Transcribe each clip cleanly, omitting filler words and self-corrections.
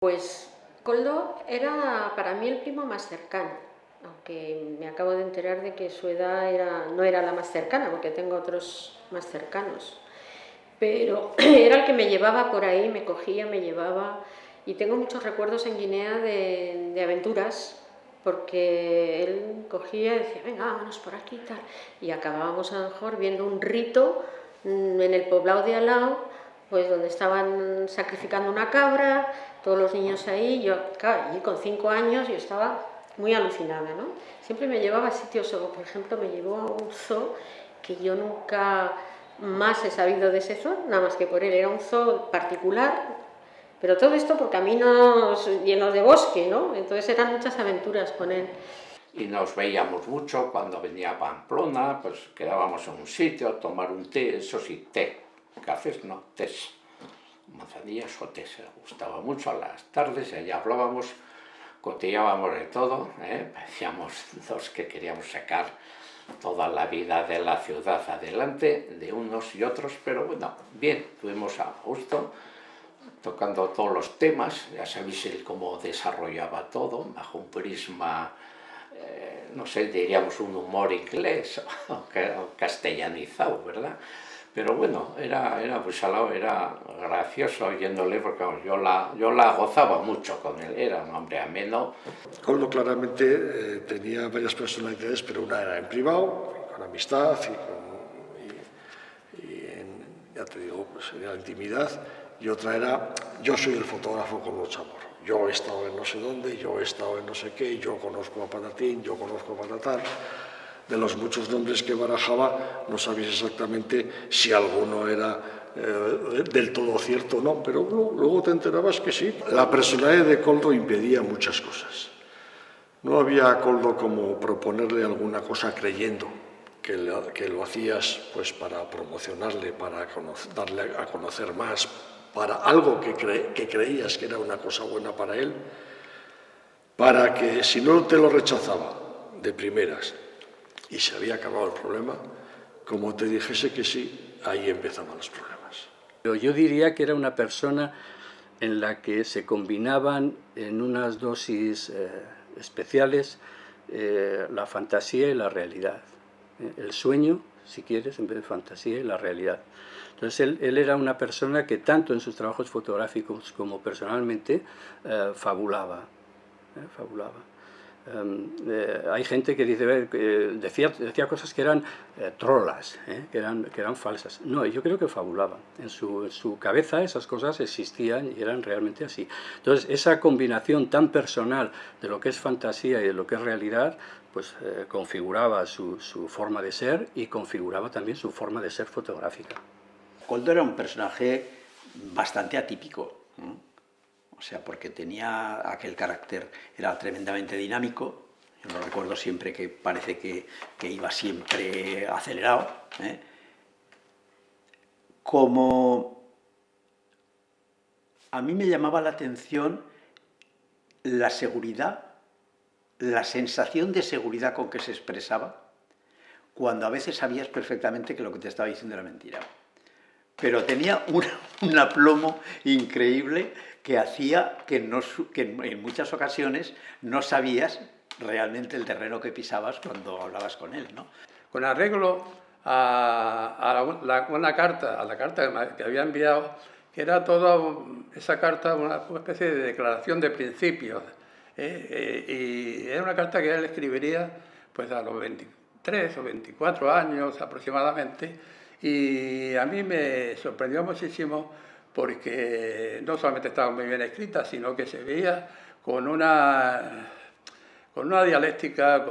Pues Koldo era para mí el primo más cercano, aunque me acabo de enterar de que su edad no era la más cercana, porque tengo otros más cercanos. Pero era el que me llevaba por ahí, me cogía, me llevaba. Y tengo muchos recuerdos en Guinea de aventuras, porque él cogía y decía, venga, vámonos por aquí y tal. Y acabábamos a lo mejor viendo un rito en el poblado de al lado, pues donde estaban sacrificando una cabra, todos los niños ahí. Yo, claro, allí con 5 años yo estaba muy alucinada, ¿no? Siempre me llevaba a sitios, por ejemplo, me llevó a un zoo que yo nunca más he sabido de ese zoo, nada más que por él. Era un zoo particular, pero todo esto por caminos llenos de bosque, ¿no? Entonces eran muchas aventuras con él. Y nos veíamos mucho cuando venía a Pamplona, pues quedábamos en un sitio a tomar un té, eso sí, té, cafés no, tés, manzanillas o tés, le gustaba mucho a las tardes y allá hablábamos, cotillábamos de todo, parecíamos dos que queríamos sacar toda la vida de la ciudad adelante, de unos y otros, pero bueno, bien, tuvimos a gusto, tocando todos los temas, ya sabéis él cómo desarrollaba todo, bajo un prisma, no sé, diríamos un humor inglés o castellanizado, ¿verdad? Pero bueno, pues al lado era gracioso oyéndole, porque vamos, yo la gozaba mucho con él, era un hombre ameno. Koldo claramente tenía varias personalidades, pero una era en privado, con amistad ya te digo, pues en la intimidad, y otra era, yo soy el fotógrafo Koldo Chamorro. Yo he estado en no sé dónde, yo he estado en no sé qué, yo conozco a Patatín, yo conozco a Patatán. De los muchos nombres que barajaba, no sabéis exactamente si alguno era del todo cierto o no, pero luego te enterabas que sí. La personalidad de Koldo impedía muchas cosas. No había Koldo como proponerle alguna cosa creyendo que lo hacías pues para promocionarle, para darle a conocer más, para algo que creías que era una cosa buena para él, para que si no te lo rechazaba de primeras y se había acabado el problema, como te dijese que sí, ahí empezaban los problemas. Yo diría que era una persona en la que se combinaban en unas dosis especiales la fantasía y la realidad. El sueño, si quieres, en vez de fantasía, y la realidad. Entonces él era una persona que tanto en sus trabajos fotográficos como personalmente fabulaba. Hay gente que dice, decía cosas que eran trolas, que eran falsas. No, yo creo que fabulaban. En su cabeza esas cosas existían y eran realmente así. Entonces, esa combinación tan personal de lo que es fantasía y de lo que es realidad, pues configuraba su forma de ser y configuraba también su forma de ser fotográfica. Koldo era un personaje bastante atípico, ¿no? O sea, porque tenía aquel carácter, era tremendamente dinámico. Yo lo recuerdo siempre que parece que iba siempre acelerado, ¿eh? Como a mí me llamaba la atención la seguridad, la sensación de seguridad con que se expresaba, cuando a veces sabías perfectamente que lo que te estaba diciendo era mentira. Pero tenía un aplomo increíble que hacía que en muchas ocasiones no sabías realmente el terreno que pisabas cuando hablabas con él, ¿no? Con arreglo a la carta que había enviado, que era toda esa carta una especie de declaración de principios, y era una carta que él escribiría pues a los 23 o 24 años aproximadamente, y a mí me sorprendió muchísimo porque no solamente estaba muy bien escrita, sino que se veía con una dialéctica,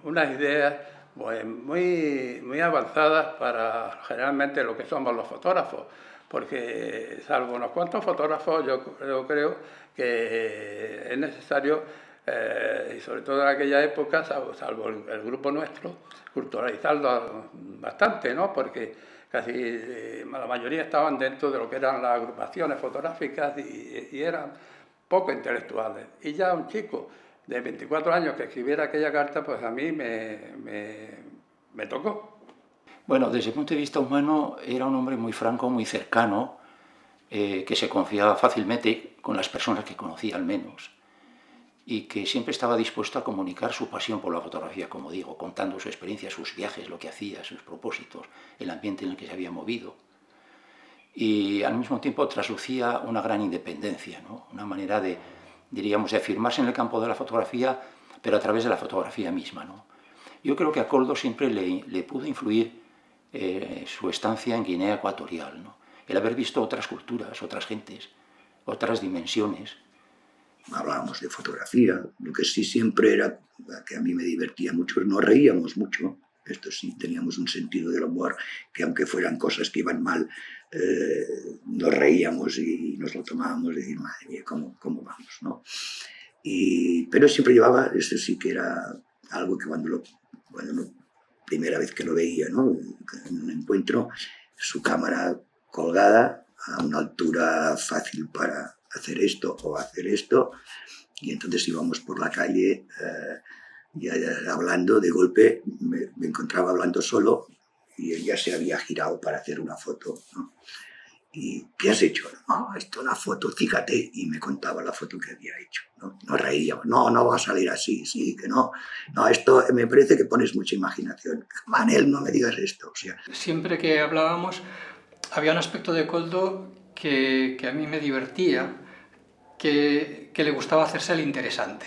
unas ideas pues, muy avanzadas para generalmente lo que somos los fotógrafos, porque salvo unos cuantos fotógrafos yo creo que es necesario, y sobre todo en aquella época, salvo el grupo nuestro, culturalizarlo bastante, ¿no? Porque casi la mayoría estaban dentro de lo que eran las agrupaciones fotográficas y eran poco intelectuales. Y ya un chico de 24 años que escribiera aquella carta, pues a mí me tocó. Bueno, desde el punto de vista humano era un hombre muy franco, muy cercano, que se confiaba fácilmente con las personas que conocía al menos, y que siempre estaba dispuesto a comunicar su pasión por la fotografía, como digo, contando su experiencia, sus viajes, lo que hacía, sus propósitos, el ambiente en el que se había movido. Y al mismo tiempo traslucía una gran independencia, ¿no? Una manera de, diríamos, de afirmarse en el campo de la fotografía, pero a través de la fotografía misma, ¿no? Yo creo que a Koldo siempre le pudo influir su estancia en Guinea Ecuatorial, ¿no? El haber visto otras culturas, otras gentes, otras dimensiones. Hablábamos de fotografía, lo que sí siempre era, que a mí me divertía mucho, nos reíamos mucho. Esto sí, teníamos un sentido del humor que aunque fueran cosas que iban mal, nos reíamos y nos lo tomábamos y decir, madre mía, ¿cómo vamos? ¿No? Pero siempre llevaba, eso sí que era algo que cuando primera vez que lo veía, ¿no? En un encuentro, su cámara colgada a una altura fácil para hacer esto o hacer esto, y entonces íbamos por la calle ya hablando, de golpe me encontraba hablando solo y él ya se había girado para hacer una foto, ¿no? ¿Y qué has hecho? No, esto es una foto, fíjate, y me contaba la foto que había hecho, ¿no? Nos reíamos, no va a salir así, sí, que no, esto me parece que pones mucha imaginación. Manel, no me digas esto, o sea. Siempre que hablábamos había un aspecto de Koldo que a mí me divertía, que le gustaba hacerse el interesante.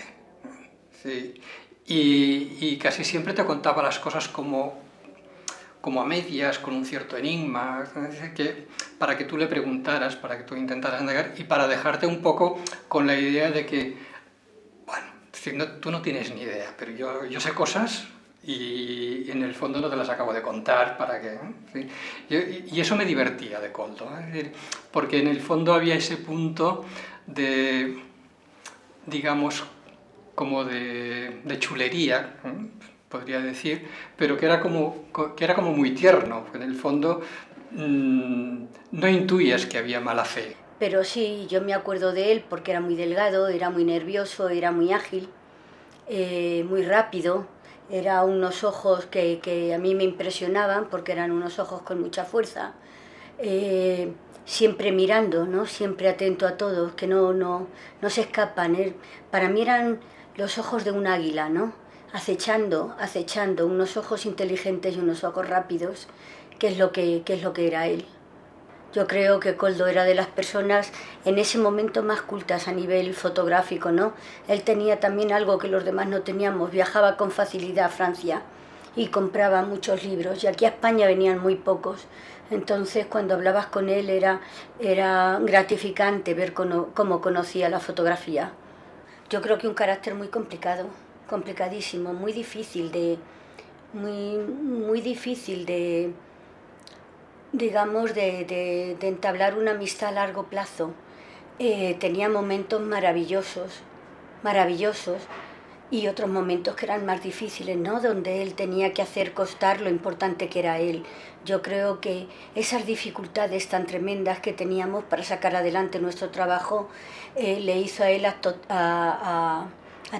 Sí. Y casi siempre te contaba las cosas como a medias, con un cierto enigma, para que tú le preguntaras, para que tú intentaras indagar y para dejarte un poco con la idea de que, bueno, tú no tienes ni idea, pero yo sé cosas y en el fondo no te las acabo de contar para que... ¿sí? Y eso me divertía de Koldo, porque en el fondo había ese punto de, digamos, como de chulería, podría decir, pero que era como muy tierno, porque en el fondo no intuyes que había mala fe. Pero sí, yo me acuerdo de él porque era muy delgado, era muy nervioso, era muy ágil, muy rápido, eran unos ojos que a mí me impresionaban porque eran unos ojos con mucha fuerza, siempre mirando, ¿no? Siempre atento a todos, que no se escapan. Para mí eran los ojos de un águila, ¿no? Acechando, unos ojos inteligentes y unos ojos rápidos, que es lo que era él. Yo creo que Koldo era de las personas en ese momento más cultas a nivel fotográfico, ¿no? Él tenía también algo que los demás no teníamos, viajaba con facilidad a Francia y compraba muchos libros, y aquí a España venían muy pocos. Entonces, cuando hablabas con él era gratificante ver cómo conocía la fotografía. Yo creo que un carácter muy complicado, complicadísimo, muy difícil de digamos, de entablar una amistad a largo plazo. Tenía momentos maravillosos, y otros momentos que eran más difíciles, ¿no? Donde él tenía que hacer constar lo importante que era él. Yo creo que esas dificultades tan tremendas que teníamos para sacar adelante nuestro trabajo le hizo a él a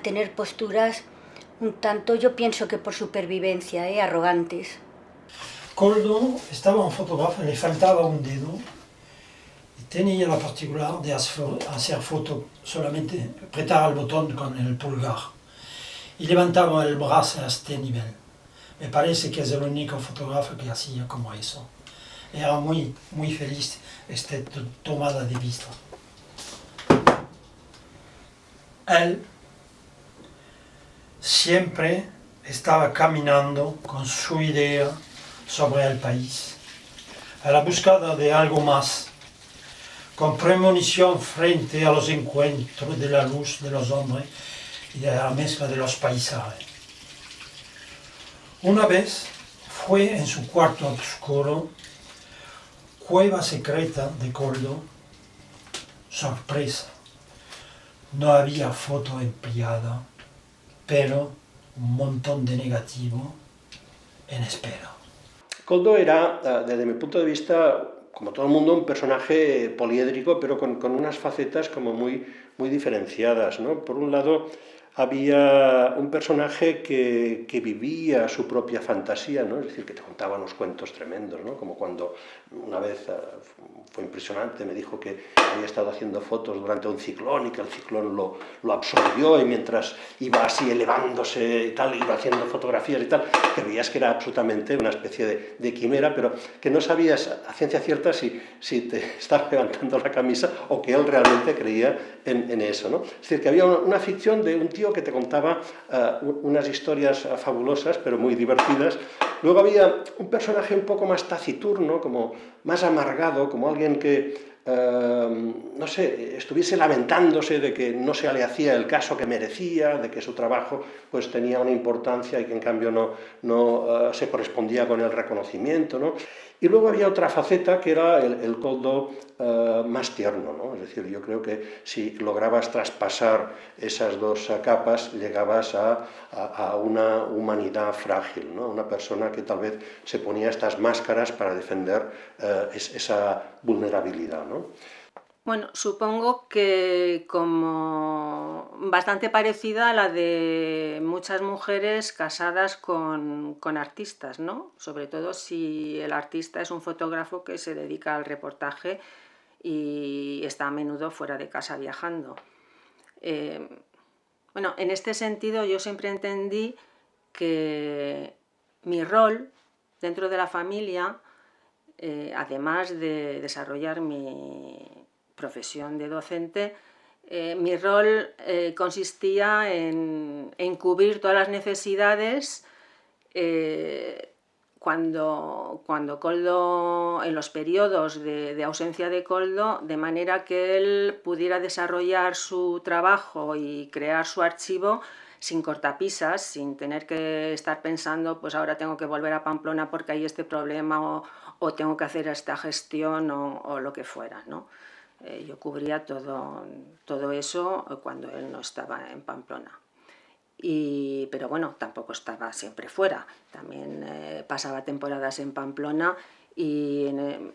tener posturas un tanto, yo pienso que por supervivencia, arrogantes. Koldo estaba un fotógrafo, le faltaba un dedo y tenía la particular de hacer foto solamente, apretar el botón con el pulgar y levantaba el brazo a este nivel. Me parece que es el único fotógrafo que hacía como eso. Era muy feliz esta tomada de vista. Él siempre estaba caminando con su idea sobre el país, a la búsqueda de algo más, con premonición frente a los encuentros de la luz de los hombres y de la mezcla de los paisajes. Una vez fue en su cuarto oscuro, cueva secreta de Koldo, sorpresa, no había foto empleada, pero un montón de negativo en espera. Koldo era, desde mi punto de vista, como todo el mundo, un personaje poliédrico, pero con unas facetas como muy diferenciadas, ¿no? Por un lado, había un personaje que vivía su propia fantasía, ¿no? Es decir, que te contaba unos cuentos tremendos, ¿no? Como cuando una vez fue impresionante, me dijo que había estado haciendo fotos durante un ciclón y que el ciclón lo absorbió, y mientras iba así elevándose y tal, iba haciendo fotografías y tal, que veías que era absolutamente una especie de quimera, pero que no sabías a ciencia cierta si te estaba levantando la camisa o que él realmente creía en eso, ¿no? Es decir, que había una ficción de un tío que te contaba unas historias fabulosas, pero muy divertidas. Luego había un personaje un poco más taciturno, como más amargado, como alguien que, no sé, estuviese lamentándose de que no se le hacía el caso que merecía, de que su trabajo pues tenía una importancia y que en cambio no se correspondía con el reconocimiento, ¿no? Y luego había otra faceta que era el Koldo más tierno, ¿no? Es decir, yo creo que si lograbas traspasar esas dos capas, llegabas a una humanidad frágil, ¿no? Una persona que tal vez se ponía estas máscaras para defender esa vulnerabilidad, ¿no? Bueno, supongo que como bastante parecida a la de muchas mujeres casadas con artistas, ¿no? Sobre todo si el artista es un fotógrafo que se dedica al reportaje y está a menudo fuera de casa viajando. Bueno, en este sentido yo siempre entendí que mi rol dentro de la familia, además de desarrollar mi profesión de docente, mi rol consistía en cubrir todas las necesidades cuando Koldo, en los periodos de ausencia de Koldo, de manera que él pudiera desarrollar su trabajo y crear su archivo sin cortapisas, sin tener que estar pensando, pues ahora tengo que volver a Pamplona porque hay este problema o tengo que hacer esta gestión o lo que fuera, ¿no? Yo cubría todo eso cuando él no estaba en Pamplona. Pero bueno, tampoco estaba siempre fuera, también pasaba temporadas en Pamplona y en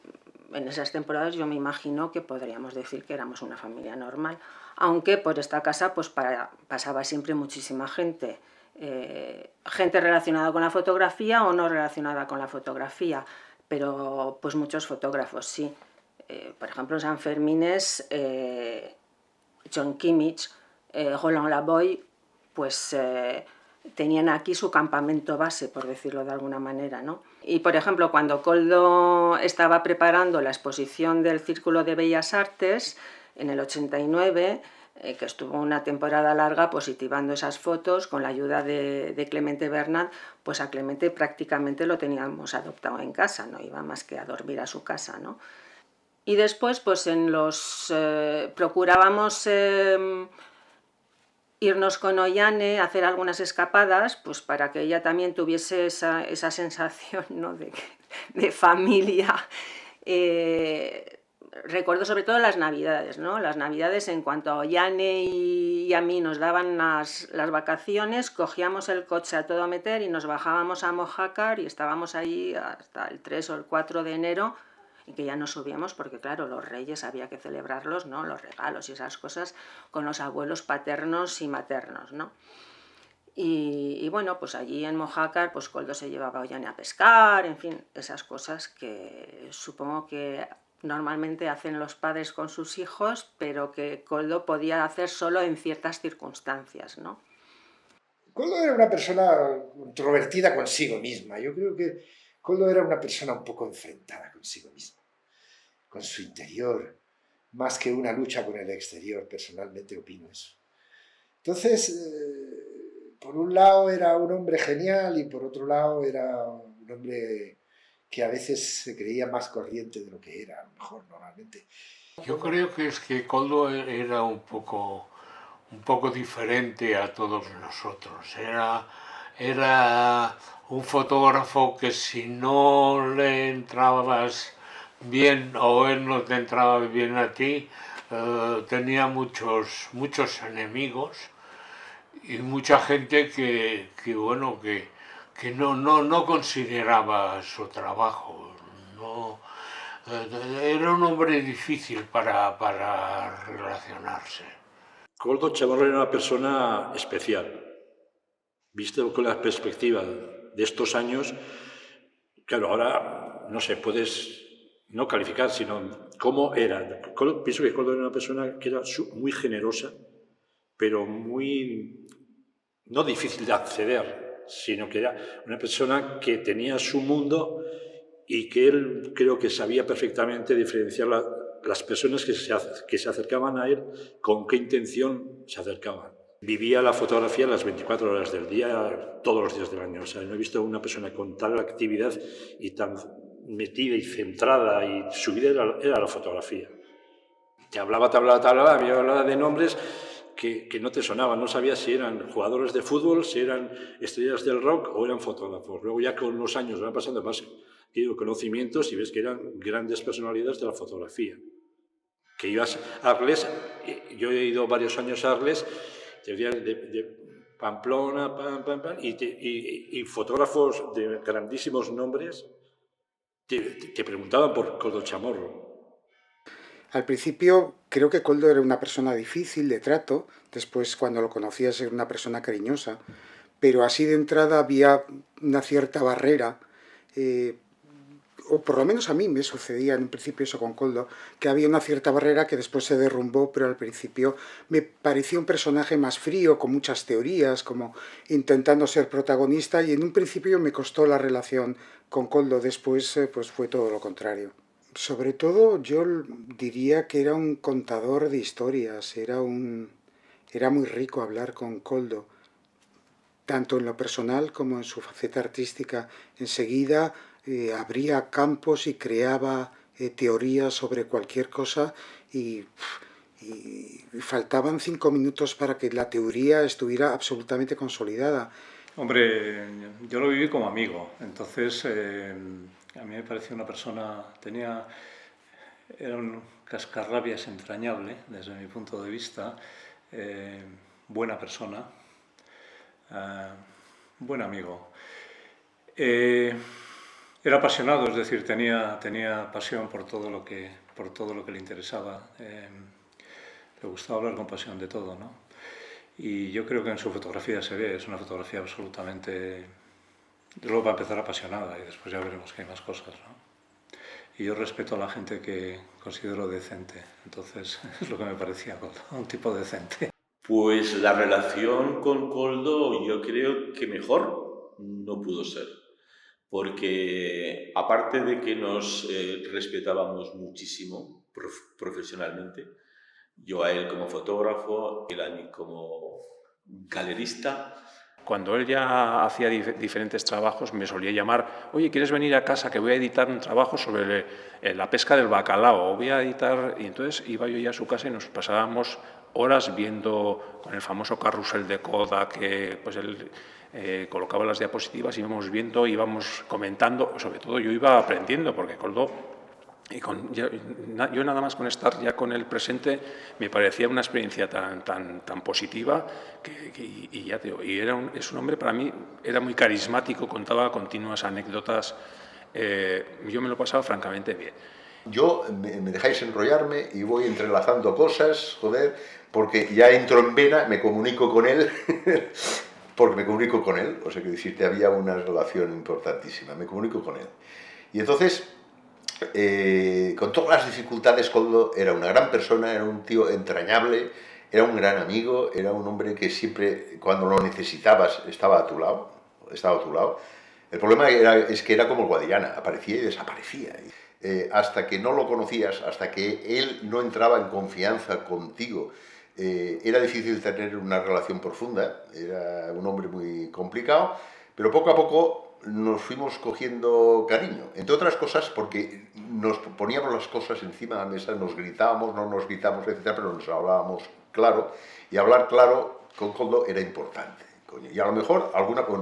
esas temporadas yo me imagino que podríamos decir que éramos una familia normal, aunque por esta casa pues pasaba siempre muchísima gente, gente relacionada con la fotografía o no relacionada con la fotografía, pero pues muchos fotógrafos, sí. Por ejemplo, en San Fermines, John Kimmich, Roland Lavoie, pues tenían aquí su campamento base, por decirlo de alguna manera, ¿no? Y, por ejemplo, cuando Koldo estaba preparando la exposición del Círculo de Bellas Artes, en el 89, que estuvo una temporada larga positivando esas fotos, con la ayuda de Clemente Bernat, pues a Clemente prácticamente lo teníamos adoptado en casa, no iba más que a dormir a su casa, ¿no? Y después, pues procurábamos irnos con Ollane a hacer algunas escapadas, pues para que ella también tuviese esa sensación, ¿no? de familia. Recuerdo sobre todo las Navidades, ¿no? Las Navidades, en cuanto a Ollane y a mí nos daban las vacaciones, cogíamos el coche a todo meter y nos bajábamos a Mojácar y estábamos ahí hasta el 3 o el 4 de enero, y que ya no subíamos porque, claro, los reyes había que celebrarlos, ¿no? Los regalos y esas cosas con los abuelos paternos y maternos, ¿no? Y bueno, pues allí en Mojácar, pues Koldo se llevaba a Ollane a pescar, en fin, esas cosas que supongo que normalmente hacen los padres con sus hijos, pero que Koldo podía hacer solo en ciertas circunstancias, ¿no? Koldo era una persona controvertida consigo misma. Yo creo que Koldo era una persona un poco enfrentada consigo misma, con su interior, más que una lucha con el exterior. Personalmente opino eso. Entonces, por un lado era un hombre genial y por otro lado era un hombre que a veces se creía más corriente de lo que era, a lo mejor normalmente. Yo creo que es que Koldo era un poco diferente a todos nosotros. Era un fotógrafo que si no le entrabas bien o él no te entraba bien a ti, tenía muchos enemigos y mucha gente que no consideraba su trabajo. No, era un hombre difícil para relacionarse. Koldo Chamorro era una persona especial. Visto con la perspectiva de estos años, claro, ahora, no sé, puedes no calificar, sino cómo era. Pienso que Koldo era una persona que era muy generosa, pero muy, no difícil de acceder, sino que era una persona que tenía su mundo y que él creo que sabía perfectamente diferenciar las personas que se acercaban a él, con qué intención se acercaban. Vivía la fotografía las 24 horas del día, todos los días del año. O sea, no he visto a una persona con tal actividad y tan metida y centrada, y su vida era la fotografía. Te hablaba, a mí me hablaba de nombres que no te sonaban, no sabías si eran jugadores de fútbol, si eran estrellas del rock o eran fotógrafos. Luego ya con los años van pasando más conocimientos y ves que eran grandes personalidades de la fotografía. Que ibas a Arles, yo he ido varios años a Arles, de Pamplona, y fotógrafos de grandísimos nombres te preguntaban por Koldo Chamorro. Al principio creo que Koldo era una persona difícil de trato, después cuando lo conocías era una persona cariñosa, pero así de entrada había una cierta barrera, o por lo menos a mí me sucedía en un principio eso con Koldo, que había una cierta barrera que después se derrumbó, pero al principio me parecía un personaje más frío, con muchas teorías, como intentando ser protagonista, y en un principio me costó la relación con Koldo, después pues fue todo lo contrario. Sobre todo yo diría que era un contador de historias, era muy rico hablar con Koldo, tanto en lo personal como en su faceta artística. Enseguida abría campos y creaba teorías sobre cualquier cosa y faltaban 5 minutos para que la teoría estuviera absolutamente consolidada. Hombre, yo lo viví como amigo, entonces a mí me parecía una persona, era un cascarrabias entrañable desde mi punto de vista, buena persona, buen amigo. Era apasionado, es decir, tenía pasión por todo lo que le interesaba. Le gustaba hablar con pasión de todo, ¿no? Y yo creo que en su fotografía se ve, es una fotografía absolutamente, luego va a empezar apasionada y después ya veremos que hay más cosas, ¿no? Y yo respeto a la gente que considero decente, entonces es lo que me parecía Koldo, un tipo decente. Pues la relación con Koldo yo creo que mejor no pudo ser, porque aparte de que nos respetábamos muchísimo profesionalmente, yo a él como fotógrafo, él a mí como galerista. Cuando él ya hacía diferentes trabajos me solía llamar, oye, ¿quieres venir a casa que voy a editar un trabajo sobre la pesca del bacalao? Voy a editar... Y entonces iba yo ya a su casa y nos pasábamos horas viendo con el famoso carrusel de Kodak, que pues él colocaba las diapositivas, íbamos viendo, íbamos comentando, sobre todo yo iba aprendiendo, porque Koldo... yo nada más con estar ya con el presente me parecía una experiencia tan positiva y ya te digo, es un hombre, para mí era muy carismático, contaba continuas anécdotas, yo me lo pasaba francamente bien. Yo me dejáis enrollarme y voy entrelazando cosas, joder, porque ya entro en vena, me comunico con él, porque me comunico con él, o sea que decirte, había una relación importantísima, me comunico con él. Y entonces... con todas las dificultades, Koldo era una gran persona, era un tío entrañable, era un gran amigo, era un hombre que siempre, cuando lo necesitabas, estaba a tu lado. El problema es que era como el Guadiana, aparecía y desaparecía. Hasta que no lo conocías, hasta que él no entraba en confianza contigo, era difícil tener una relación profunda, era un hombre muy complicado, pero poco a poco nos fuimos cogiendo cariño, entre otras cosas porque nos poníamos las cosas encima de la mesa, nos gritábamos, no nos gritamos, etc., pero nos hablábamos claro, y hablar claro con Koldo era importante. Coño. Y a lo mejor,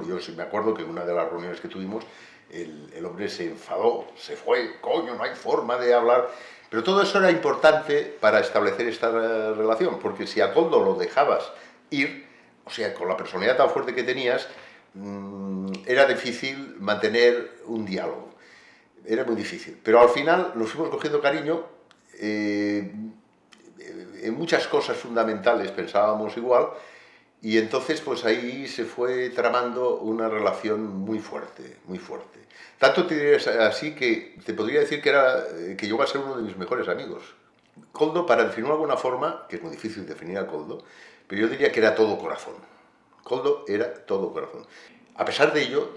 yo sí me acuerdo que en una de las reuniones que tuvimos, el hombre se enfadó, se fue, coño, no hay forma de hablar, pero todo eso era importante para establecer esta relación, porque si a Koldo lo dejabas ir, o sea, con la personalidad tan fuerte que tenías, era difícil mantener un diálogo, era muy difícil, pero al final nos fuimos cogiendo cariño, en muchas cosas fundamentales pensábamos igual, y entonces pues ahí se fue tramando una relación muy fuerte, muy fuerte. Tanto te diría así que te podría decir que llegó a ser uno de mis mejores amigos. Koldo, para definirlo de alguna forma, que es muy difícil definir a Koldo, pero yo diría que era todo corazón. Koldo era todo corazón. A pesar de ello,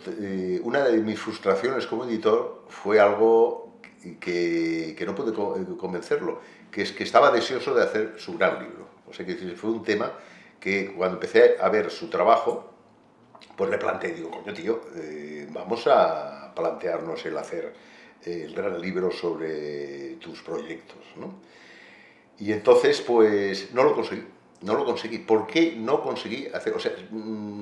una de mis frustraciones como editor fue algo que no pude convencerlo, que es que estaba deseoso de hacer su gran libro. O sea, que fue un tema que cuando empecé a ver su trabajo, pues le planteé, digo, coño tío, vamos a plantearnos el hacer el gran libro sobre tus proyectos, ¿no? Y entonces, pues, no lo conseguí. ¿Por qué no conseguí hacer? O sea,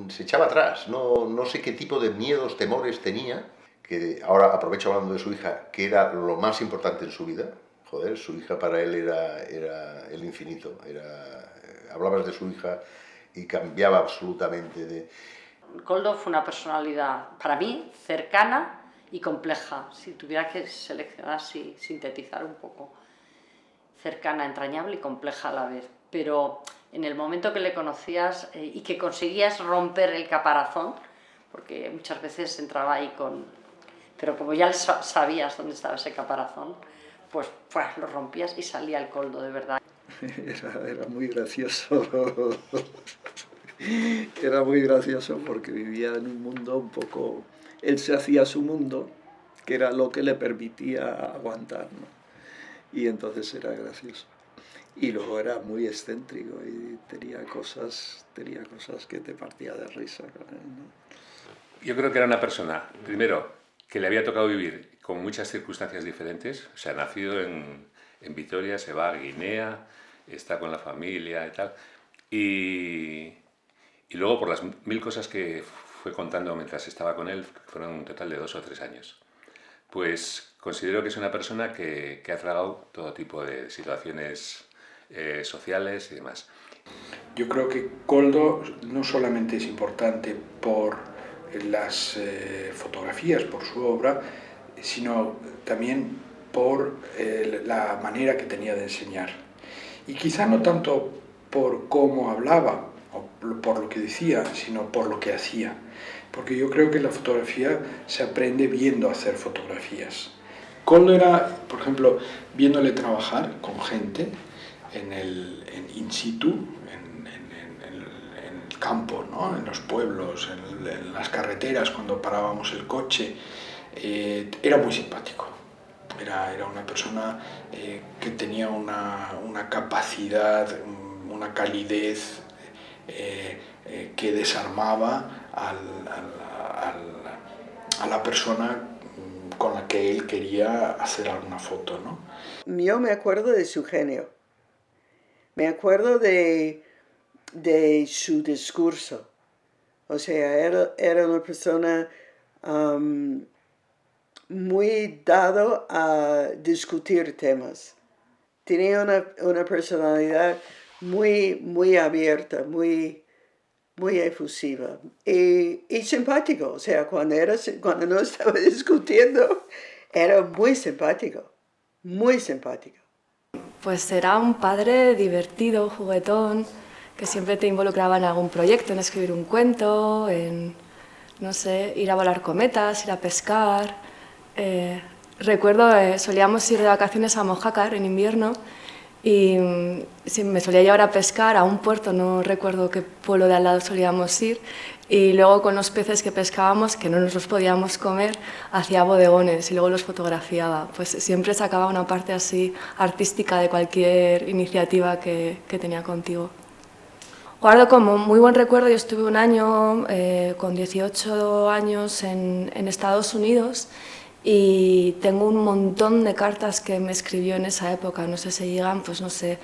se echaba atrás, no sé qué tipo de miedos, temores tenía, que ahora aprovecho hablando de su hija, que era lo más importante en su vida. Joder, su hija para él era el infinito, hablabas de su hija y cambiaba absolutamente de... Koldo fue una personalidad, para mí, cercana y compleja. Si tuviera que seleccionar, sintetizar un poco. Cercana, entrañable y compleja a la vez. Pero en el momento que le conocías y que conseguías romper el caparazón, porque muchas veces entraba ahí con... Pero como ya sabías dónde estaba ese caparazón, pues lo rompías y salía el Koldo, de verdad. Era muy gracioso. Era muy gracioso porque vivía en un mundo un poco... Él se hacía su mundo, que era lo que le permitía aguantar, ¿no? Y entonces era gracioso. Y luego era muy excéntrico y tenía cosas que te partía de risa con él, ¿no? Yo creo que era una persona, primero, que le había tocado vivir con muchas circunstancias diferentes. O sea, nacido en Vitoria, se va a Guinea, está con la familia y tal. Y luego por las 1000 cosas que fue contando mientras estaba con él, fueron un total de 2 o 3 años. Pues considero que es una persona que ha tragado todo tipo de situaciones sociales y demás. Yo creo que Koldo no solamente es importante por las fotografías, por su obra, sino también por la manera que tenía de enseñar. Y quizá no tanto por cómo hablaba o por lo que decía, sino por lo que hacía. Porque yo creo que la fotografía se aprende viendo hacer fotografías. Koldo era, por ejemplo, viéndole trabajar con gente en in situ, en el campo, ¿no? En los pueblos, en las carreteras, cuando parábamos el coche, era muy simpático. Era una persona que tenía una capacidad, una calidez que desarmaba a la persona con la que él quería hacer alguna foto, ¿no? Yo me acuerdo de su genio. Me acuerdo de su discurso. O sea, era una persona muy dado a discutir temas. Tenía una personalidad muy abierta, muy efusiva y simpático. O sea, cuando no estaba discutiendo, era muy simpático, muy simpático. Pues era un padre divertido, juguetón, que siempre te involucraba en algún proyecto, en escribir un cuento, en, no sé, ir a volar cometas, ir a pescar. Recuerdo, solíamos ir de vacaciones a Mojácar en invierno y me solía llevar a pescar a un puerto, no recuerdo qué pueblo de al lado solíamos ir, y luego con los peces que pescábamos, que no nos los podíamos comer, hacía bodegones y luego los fotografiaba. Pues siempre sacaba una parte así artística de cualquier iniciativa que tenía contigo. Guardo como muy buen recuerdo, yo estuve un año con 18 años en Estados Unidos y tengo un montón de cartas que me escribió en esa época, no sé si llegan, pues no sé,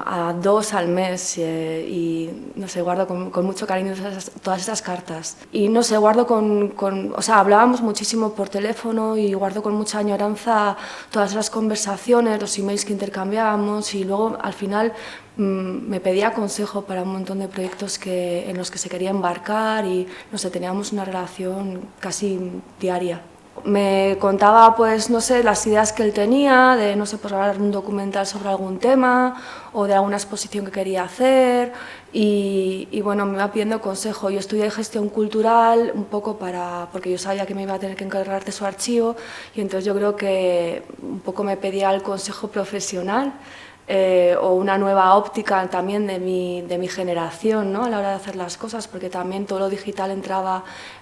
a 2 al mes y no sé, guardo con mucho cariño todas esas cartas. Y no sé, guardo o sea, hablábamos muchísimo por teléfono y guardo con mucha añoranza todas las conversaciones, los emails que intercambiábamos y luego al final me pedía consejo para un montón de proyectos en los que se quería embarcar y no sé, teníamos una relación casi diaria. Me contaba, pues, no sé, las ideas que él tenía, de, no sé, pues hablar un documental sobre algún tema o de alguna exposición que quería hacer y bueno, me iba pidiendo consejo. Yo estudié gestión cultural un poco porque yo sabía que me iba a tener que encargar de su archivo y entonces yo creo que un poco me pedía el consejo profesional o una nueva óptica también de mi generación, ¿no? A la hora de hacer las cosas, porque también todo lo digital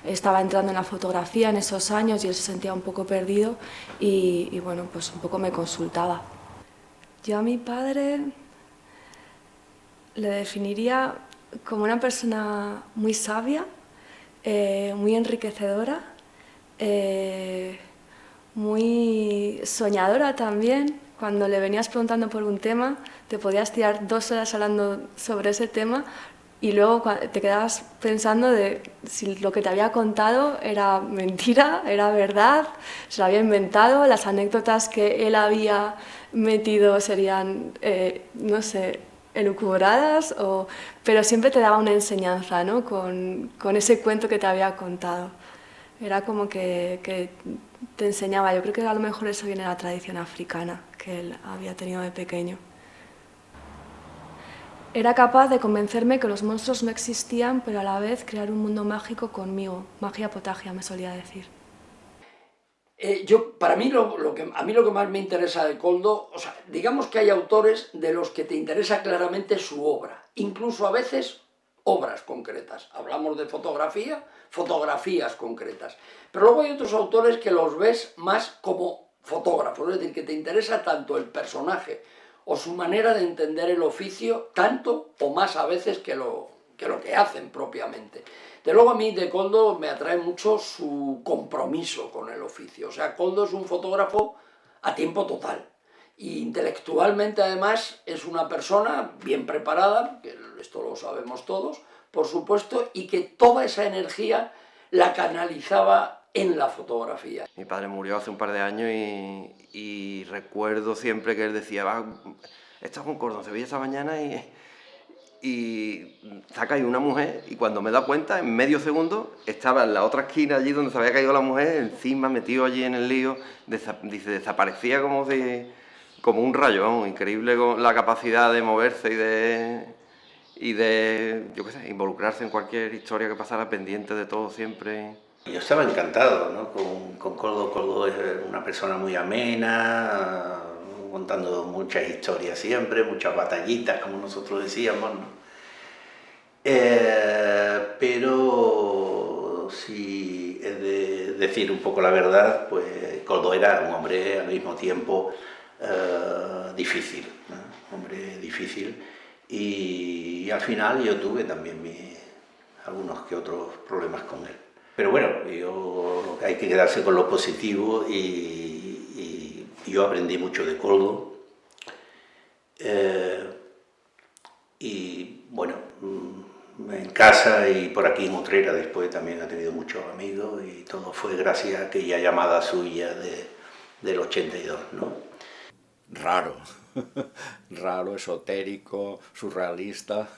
estaba entrando en la fotografía en esos años y él se sentía un poco perdido y bueno, pues un poco me consultaba. Yo a mi padre le definiría como una persona muy sabia, muy enriquecedora, muy soñadora también. Cuando le venías preguntando por un tema, te podías tirar 2 horas hablando sobre ese tema y luego te quedabas pensando de si lo que te había contado era mentira, era verdad, se lo había inventado, las anécdotas que él había metido serían, no sé, elucubradas, pero siempre te daba una enseñanza, ¿no? con ese cuento que te había contado. Era como que te enseñaba. Yo creo que a lo mejor eso viene de la tradición africana que él había tenido de pequeño. Era capaz de convencerme que los monstruos no existían, pero a la vez crear un mundo mágico conmigo. Magia potagia, me solía decir. Para mí, a mí lo que más me interesa de Koldo, o sea, digamos que hay autores de los que te interesa claramente su obra, incluso a veces obras concretas. Hablamos de fotografía, fotografías concretas. Pero luego hay otros autores que los ves más como fotógrafos, es decir, que te interesa tanto el personaje o su manera de entender el oficio, tanto o más a veces que lo que hacen propiamente. De luego a mí de Koldo me atrae mucho su compromiso con el oficio. O sea, Koldo es un fotógrafo a tiempo total. Y intelectualmente además es una persona bien preparada, que esto lo sabemos todos, por supuesto, y que toda esa energía la canalizaba en la fotografía. Mi padre murió hace un par de años y recuerdo siempre que él decía, he estado con Koldo en Sevilla esta mañana y se ha caído una mujer y cuando me he dado cuenta, en medio segundo, estaba en la otra esquina allí donde se había caído la mujer, encima metido allí en el lío, dice, desaparecía como un rayo, vamos, increíble la capacidad de moverse y de yo qué sé, involucrarse en cualquier historia que pasara, pendiente de todo siempre. Yo estaba encantado, ¿no? con Koldo. Koldo es una persona muy amena, contando muchas historias siempre, muchas batallitas, como nosotros decíamos, ¿no? Pero si he de decir un poco la verdad, pues Koldo era un hombre al mismo tiempo difícil, ¿no? Hombre difícil, y al final yo tuve también algunos que otros problemas con él. Pero bueno, hay que quedarse con lo positivo y yo aprendí mucho de Koldo. Y bueno, en casa y por aquí en Utrera después también ha tenido muchos amigos y todo fue gracias a aquella llamada suya del 82, ¿no? Raro, raro, esotérico, surrealista.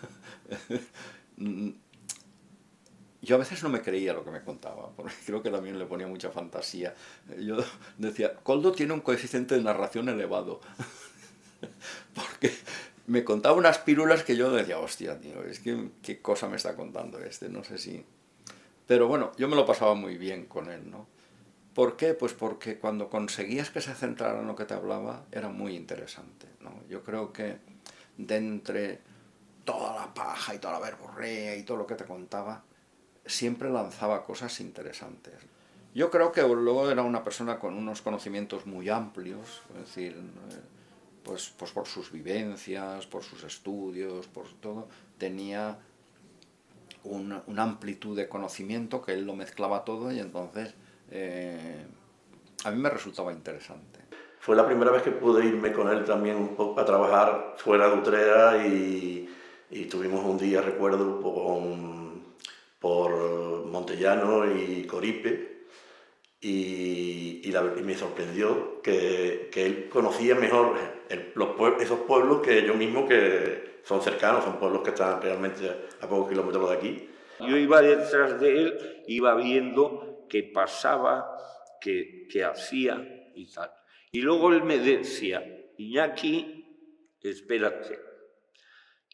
Yo a veces no me creía lo que me contaba, porque creo que también le ponía mucha fantasía. Yo decía, Koldo tiene un coeficiente de narración elevado, porque me contaba unas pílulas que yo decía, hostia, tío, es que qué cosa me está contando este, no sé si... Pero bueno, yo me lo pasaba muy bien con él, ¿no? ¿Por qué? Pues porque cuando conseguías que se centrara en lo que te hablaba, era muy interesante, ¿no? Yo creo que de entre toda la paja y toda la verborrea y todo lo que te contaba, siempre lanzaba cosas interesantes. Yo creo que luego era una persona con unos conocimientos muy amplios, es decir, pues por sus vivencias, por sus estudios, por todo, tenía una amplitud de conocimiento que él lo mezclaba todo y entonces a mí me resultaba interesante. Fue la primera vez que pude irme con él también a trabajar fuera de Utrera y tuvimos un día, recuerdo, por Montellano y Coripe y me sorprendió que él conocía mejor esos pueblos que yo mismo, que son cercanos, son pueblos que están realmente a pocos kilómetros de aquí. Yo iba detrás de él, iba viendo que pasaba que hacía y tal. Y luego él me decía, Iñaki, espérate.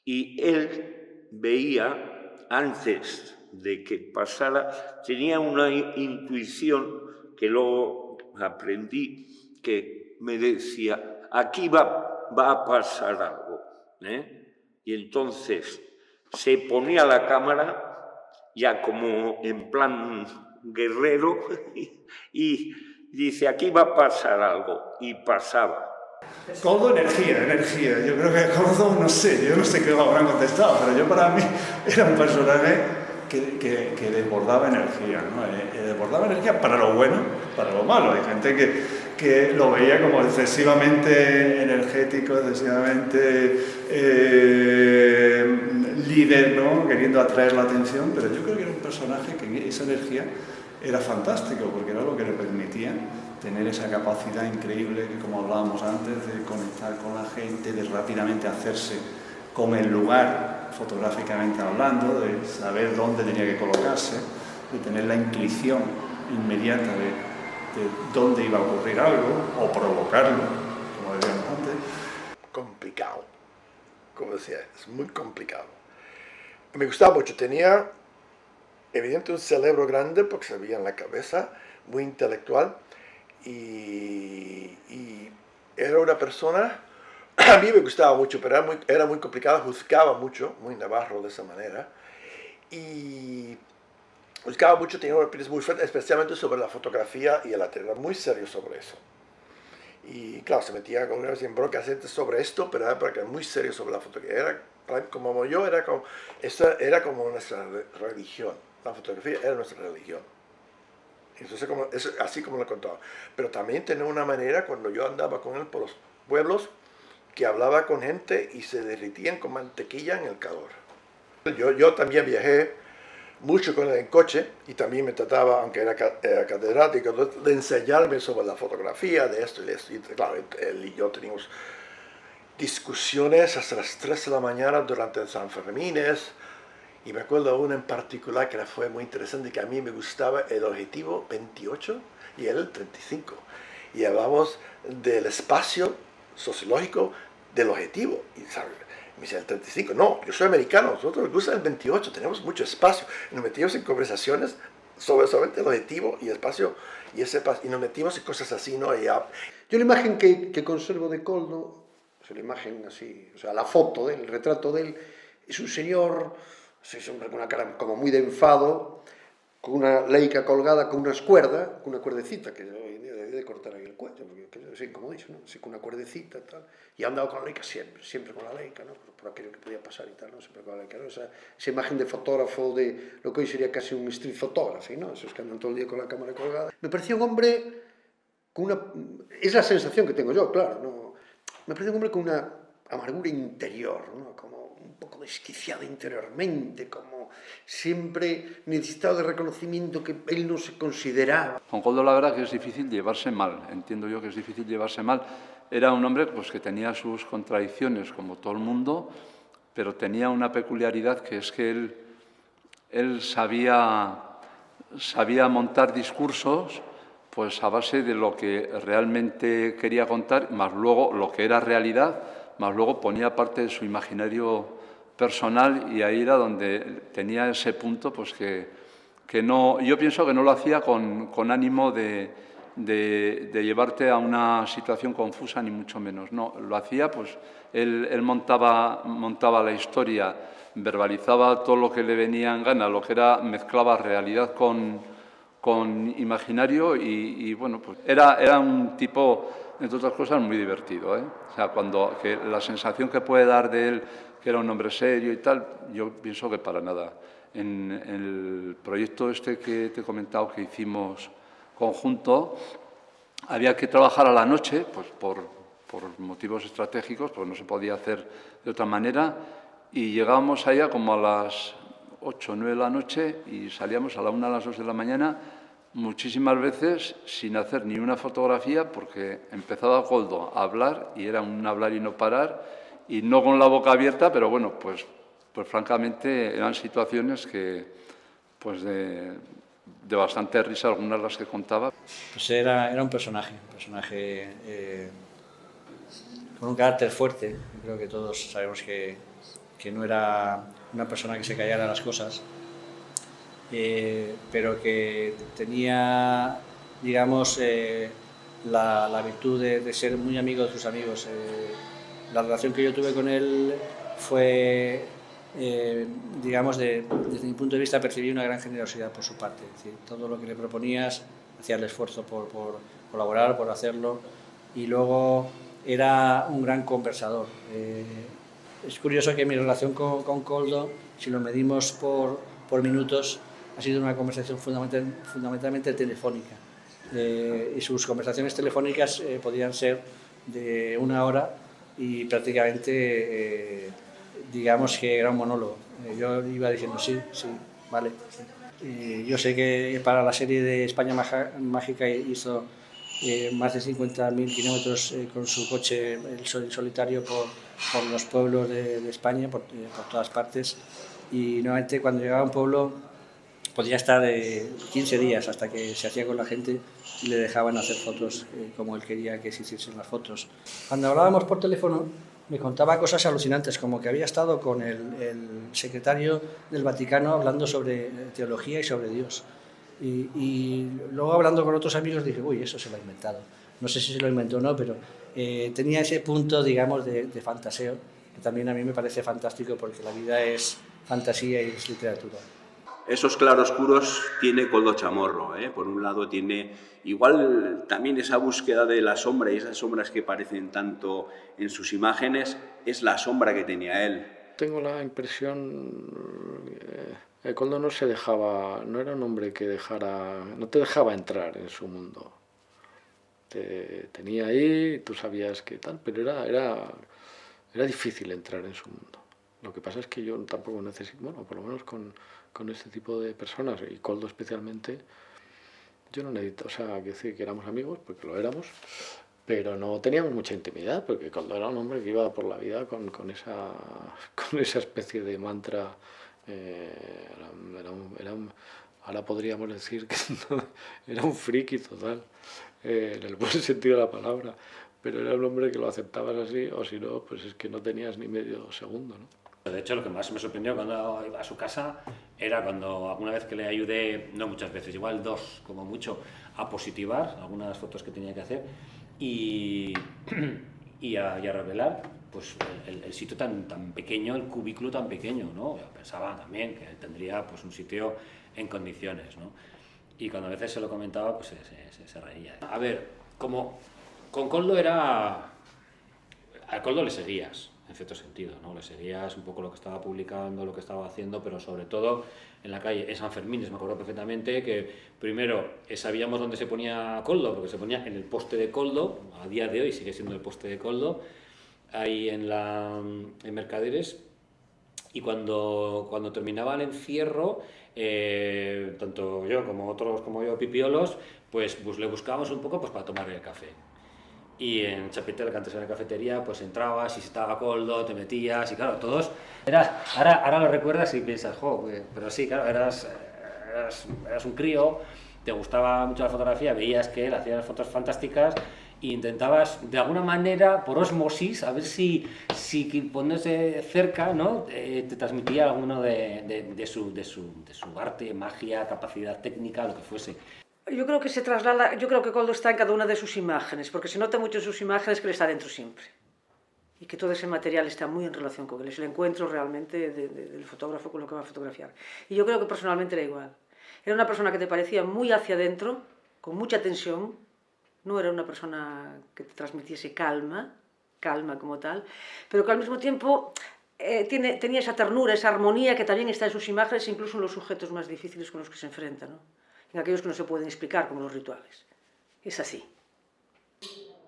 Y él veía, antes de que pasara, tenía una intuición que luego aprendí, que me decía, aquí va a pasar algo, ¿eh? Y entonces se ponía la cámara ya como en plan guerrero y dice, aquí va a pasar algo, y pasaba. Koldo, energía. Yo creo que Koldo, no sé qué habrán contestado, pero yo para mí era un personaje que desbordaba energía, ¿no? Desbordaba energía para lo bueno, para lo malo. Hay gente que lo veía como excesivamente energético, excesivamente líder, ¿no? Queriendo atraer la atención, pero yo creo que era un personaje que esa energía era fantástico, porque era lo que le permitía tener esa capacidad increíble que, como hablábamos antes, de conectar con la gente, de rápidamente hacerse con el lugar, fotográficamente hablando, de saber dónde tenía que colocarse, de tener la intuición inmediata de dónde iba a ocurrir algo, o provocarlo, como decíamos antes. Complicado, como decía, es muy complicado. Me gustaba mucho, tenía evidentemente un cerebro grande porque se veía en la cabeza, muy intelectual, y era una persona, a mí me gustaba mucho, pero era muy complicado, juzgaba mucho, muy navarro de esa manera, y juzgaba mucho, tenía una opinión muy fuerte, especialmente sobre la fotografía y el arte, era muy serio sobre eso. Y claro, se metía con una vez en broncas sobre esto, pero era muy serio sobre la fotografía. Era, como yo, era como nuestra religión. La fotografía era nuestra religión. Entonces, así como lo contaba. Pero también tenía una manera, cuando yo andaba con él por los pueblos, que hablaba con gente y se derritían con mantequilla en el calor. Yo también viajé mucho con él en coche y también me trataba, aunque era catedrático, de enseñarme sobre la fotografía, de esto y de esto. Y claro, él y yo teníamos discusiones hasta las 3 de la mañana durante San Fermines. Y me acuerdo una en particular que fue muy interesante, que a mí me gustaba el objetivo 28 y él el 35. Y hablamos del espacio sociológico del objetivo. Y ¿sabes? Me dice el 35, no, yo soy americano, nosotros nos gusta el 28, tenemos mucho espacio. Y nos metimos en conversaciones sobre solamente el objetivo y el espacio, y nos metimos en cosas así, ¿no? Yo la imagen que conservo de Koldo, o sea, la imagen así, o sea, la foto del retrato de él, es un señor, siempre con una cara como muy de enfado, con una leica colgada con una cuerdecita, que hoy en día debe de cortar ahí el cuello, porque es incomodísimo, ¿no? Así con una cuerdecita y tal. Y ha andado con la leica siempre con la leica, ¿no? Por aquello que podía pasar y tal, ¿no? Siempre con la leica, ¿no? Esa imagen de fotógrafo, de lo que hoy sería casi un street photography, ¿no? Esos que andan todo el día con la cámara colgada. Me parecía un hombre con una... Es la sensación que tengo yo, claro, ¿no? Me parecía un hombre con una amargura interior, ¿no? Como un poco desquiciado interiormente, como siempre necesitado de reconocimiento que él no se consideraba. Con Koldo la verdad que es difícil llevarse mal, entiendo yo que es difícil llevarse mal. Era un hombre pues, que tenía sus contradicciones como todo el mundo, pero tenía una peculiaridad que es que él sabía montar discursos pues, a base de lo que realmente quería contar, más luego lo que era realidad, más luego ponía parte de su imaginario personal y ahí era donde tenía ese punto pues que no, yo pienso que no lo hacía con ánimo de llevarte a una situación confusa ni mucho menos, no, lo hacía pues él montaba la historia, verbalizaba todo lo que le venía en gana, lo que era, mezclaba realidad con imaginario y bueno, pues era un tipo, entre otras cosas, muy divertido, ¿eh? O sea, que la sensación que puede dar de él, que era un hombre serio y tal, yo pienso que para nada. En el proyecto este que te he comentado que hicimos conjunto, había que trabajar a la noche, pues por motivos estratégicos, pues no se podía hacer de otra manera, y llegábamos allá como a las 8 o 9 de la noche y salíamos a la 1 a las 2 de la mañana, muchísimas veces sin hacer ni una fotografía porque empezaba Koldo a hablar y era un hablar y no parar y no con la boca abierta, pero bueno, pues francamente eran situaciones que pues de bastante risa algunas de las que contaba. Pues era un personaje con un carácter fuerte. Yo creo que todos sabemos que no era una persona que se callara las cosas, pero que tenía, digamos, la virtud de ser muy amigo de sus amigos. La relación que yo tuve con él fue, digamos, desde mi punto de vista, percibí una gran generosidad por su parte. Es decir, todo lo que le proponías, hacía el esfuerzo por colaborar, por hacerlo, y luego era un gran conversador. Es curioso que mi relación con Koldo, si lo medimos por minutos, ha sido una conversación fundamentalmente telefónica. Y sus conversaciones telefónicas podían ser de 1 hora y prácticamente, digamos que era un monólogo. Yo iba diciendo sí, vale. Sí. Yo sé que para la serie de España Mágica hizo más de 50.000 kilómetros con su coche en solitario por los pueblos de España, por todas partes, y nuevamente cuando llegaba a un pueblo podía estar 15 días hasta que se hacía con la gente y le dejaban hacer fotos como él quería que se hiciesen las fotos. Cuando hablábamos por teléfono me contaba cosas alucinantes, como que había estado con el secretario del Vaticano hablando sobre teología y sobre Dios. Y luego hablando con otros amigos dije, uy, eso se lo ha inventado. No sé si se lo inventó o no, pero tenía ese punto, digamos, de fantaseo, que también a mí me parece fantástico porque la vida es fantasía y es literatura. Esos claroscuros tiene Koldo Chamorro, ¿eh? Por un lado tiene igual también esa búsqueda de la sombra y esas sombras que parecen tanto en sus imágenes, es la sombra que tenía él. Tengo la impresión que Koldo no era un hombre que no te dejaba entrar en su mundo. Te tenía ahí, tú sabías que tal, pero era difícil entrar en su mundo. Lo que pasa es que yo tampoco necesito, bueno, por lo menos con este tipo de personas, y Koldo especialmente, yo no necesito, o sea, que decir que éramos amigos, porque lo éramos, pero no teníamos mucha intimidad, porque Koldo era un hombre que iba por la vida con esa especie de mantra. Ahora podríamos decir que era un friki total, en el buen sentido de la palabra, pero era un hombre que lo aceptabas así, o si no, pues es que no tenías ni medio segundo, ¿no? De hecho, lo que más me sorprendió cuando iba a su casa era cuando alguna vez que le ayudé, no muchas veces, igual 2 como mucho, a positivar algunas fotos que tenía que hacer y a revelar pues, el sitio tan pequeño, el cubículo tan pequeño, ¿no? Yo pensaba también que él tendría pues, un sitio en condiciones, ¿no? Y cuando a veces se lo comentaba, pues se reía. A ver, como con Koldo a Koldo le seguías, en cierto sentido, ¿no? Le seguías un poco lo que estaba publicando, lo que estaba haciendo, pero sobre todo en la calle, en San Fermín, me acuerdo perfectamente que primero sabíamos dónde se ponía Koldo, porque se ponía en el poste de Koldo, a día de hoy sigue siendo el poste de Koldo, ahí en Mercaderes, y cuando terminaba el encierro, tanto yo como otros como yo, pipiolos, pues le buscábamos un poco pues, para tomar el café. Y en Chapitel, que antes era la cafetería, pues entrabas y si estaba Koldo, te metías y claro, todos... Ahora lo recuerdas y piensas, jo, pero sí, claro, eras un crío, te gustaba mucho la fotografía, veías que él hacía las fotos fantásticas e intentabas, de alguna manera, por osmosis, a ver si poniéndose cerca, ¿no? Te transmitía alguno de su arte, magia, capacidad técnica, lo que fuese. Yo creo que se traslada, yo creo que Koldo está en cada una de sus imágenes, porque se nota mucho en sus imágenes que él está dentro siempre. Y que todo ese material está muy en relación con él. Es el encuentro realmente del fotógrafo con lo que va a fotografiar. Y yo creo que personalmente era igual. Era una persona que te parecía muy hacia adentro, con mucha tensión. No era una persona que te transmitiese calma como tal, pero que al mismo tiempo tenía esa ternura, esa armonía que también está en sus imágenes, incluso en los sujetos más difíciles con los que se enfrenta, ¿no? En aquellos que no se pueden explicar, como los rituales. Es así.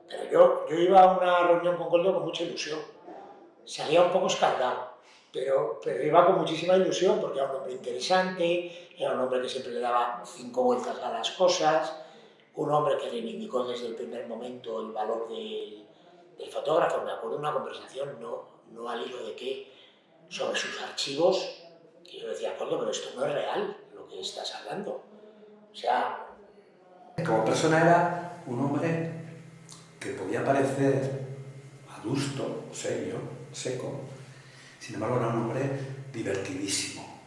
Pero yo iba a una reunión con Koldo con mucha ilusión. Salía un poco escaldado, pero iba con muchísima ilusión porque era un hombre interesante, era un hombre que siempre le daba 5 vueltas a las cosas, un hombre que reivindicó desde el primer momento el valor del fotógrafo. Me acuerdo de una conversación, no al hilo de qué, sobre sus archivos, que yo decía, Koldo, pero esto no es real, lo que estás hablando. O sea... Como persona era un hombre que podía parecer adusto, serio, seco, sin embargo era un hombre divertidísimo.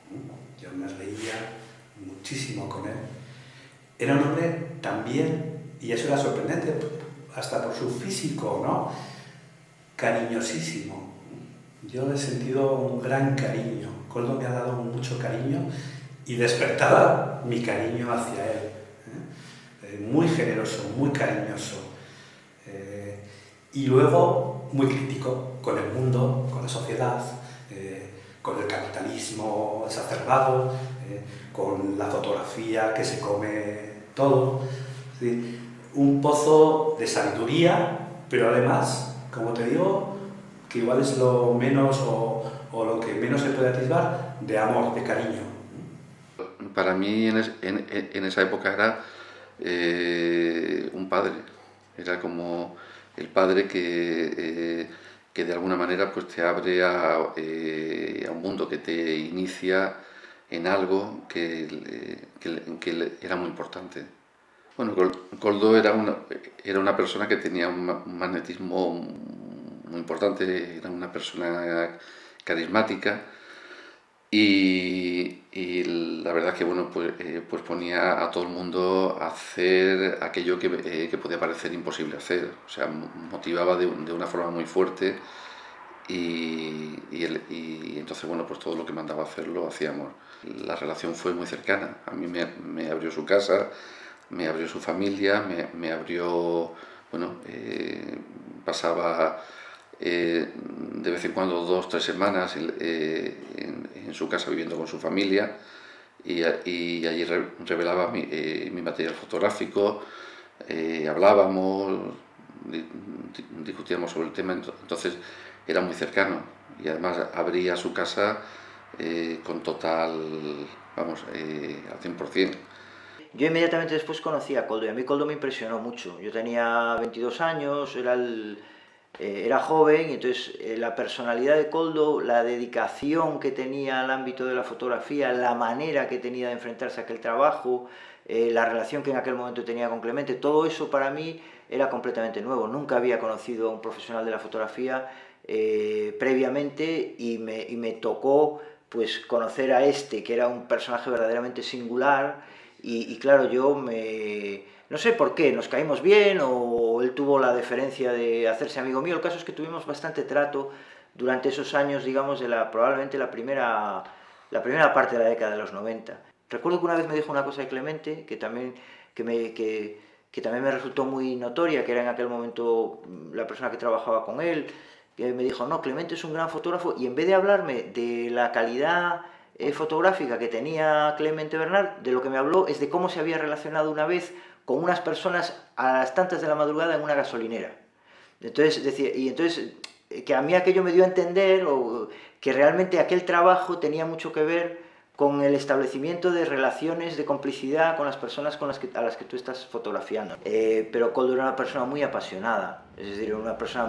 Yo me reía muchísimo con él. Era un hombre también, y eso era sorprendente, hasta por su físico, ¿no? Cariñosísimo. Yo he sentido un gran cariño. Koldo me ha dado mucho cariño y despertaba mi cariño hacia él. Muy generoso, muy cariñoso. Y luego muy crítico con el mundo, con la sociedad, con el capitalismo exacerbado, con la fotografía que se come todo. ¿Sí? Un pozo de sabiduría, pero además, como te digo, que igual es lo menos o lo que menos se puede atisbar, de amor, de cariño. Para mí en esa época era un padre, era como el padre que de alguna manera pues te abre a un mundo, que te inicia en algo que era muy importante. Bueno, Koldo era una persona que tenía un magnetismo muy importante, era una persona carismática y la verdad que bueno, pues ponía a todo el mundo a hacer aquello que podía parecer imposible hacer, o sea, motivaba de una forma muy fuerte y entonces bueno, pues todo lo que mandaba hacer lo hacíamos. La relación fue muy cercana, a mí me abrió su casa, me abrió su familia, me abrió, bueno, pasaba de vez en cuando 2 o 3 semanas en su casa viviendo con su familia y allí revelaba mi material fotográfico, hablábamos, discutíamos sobre el tema, entonces era muy cercano y además abría su casa con total, vamos, al 100%. Yo inmediatamente después conocí a Koldo y a mí Koldo me impresionó mucho. Yo tenía 22 años, era joven, y entonces la personalidad de Koldo, la dedicación que tenía al ámbito de la fotografía, la manera que tenía de enfrentarse a aquel trabajo, la relación que en aquel momento tenía con Clemente, todo eso para mí era completamente nuevo. Nunca había conocido a un profesional de la fotografía previamente y me tocó pues conocer a este, que era un personaje verdaderamente singular. Y claro, no sé por qué, nos caímos bien o él tuvo la deferencia de hacerse amigo mío. El caso es que tuvimos bastante trato durante esos años, digamos, de probablemente la primera parte de la década de los 90. Recuerdo que una vez me dijo una cosa de Clemente que también me resultó muy notoria, que era en aquel momento la persona que trabajaba con él, que me dijo, no, Clemente es un gran fotógrafo, y en vez de hablarme de la calidad fotográfica que tenía Clemente Bernard, de lo que me habló es de cómo se había relacionado una vez con unas personas a las tantas de la madrugada en una gasolinera. Entonces, que a mí aquello me dio a entender que realmente aquel trabajo tenía mucho que ver con el establecimiento de relaciones de complicidad con las personas a las que tú estás fotografiando. Pero Koldo era una persona muy apasionada, es decir, una persona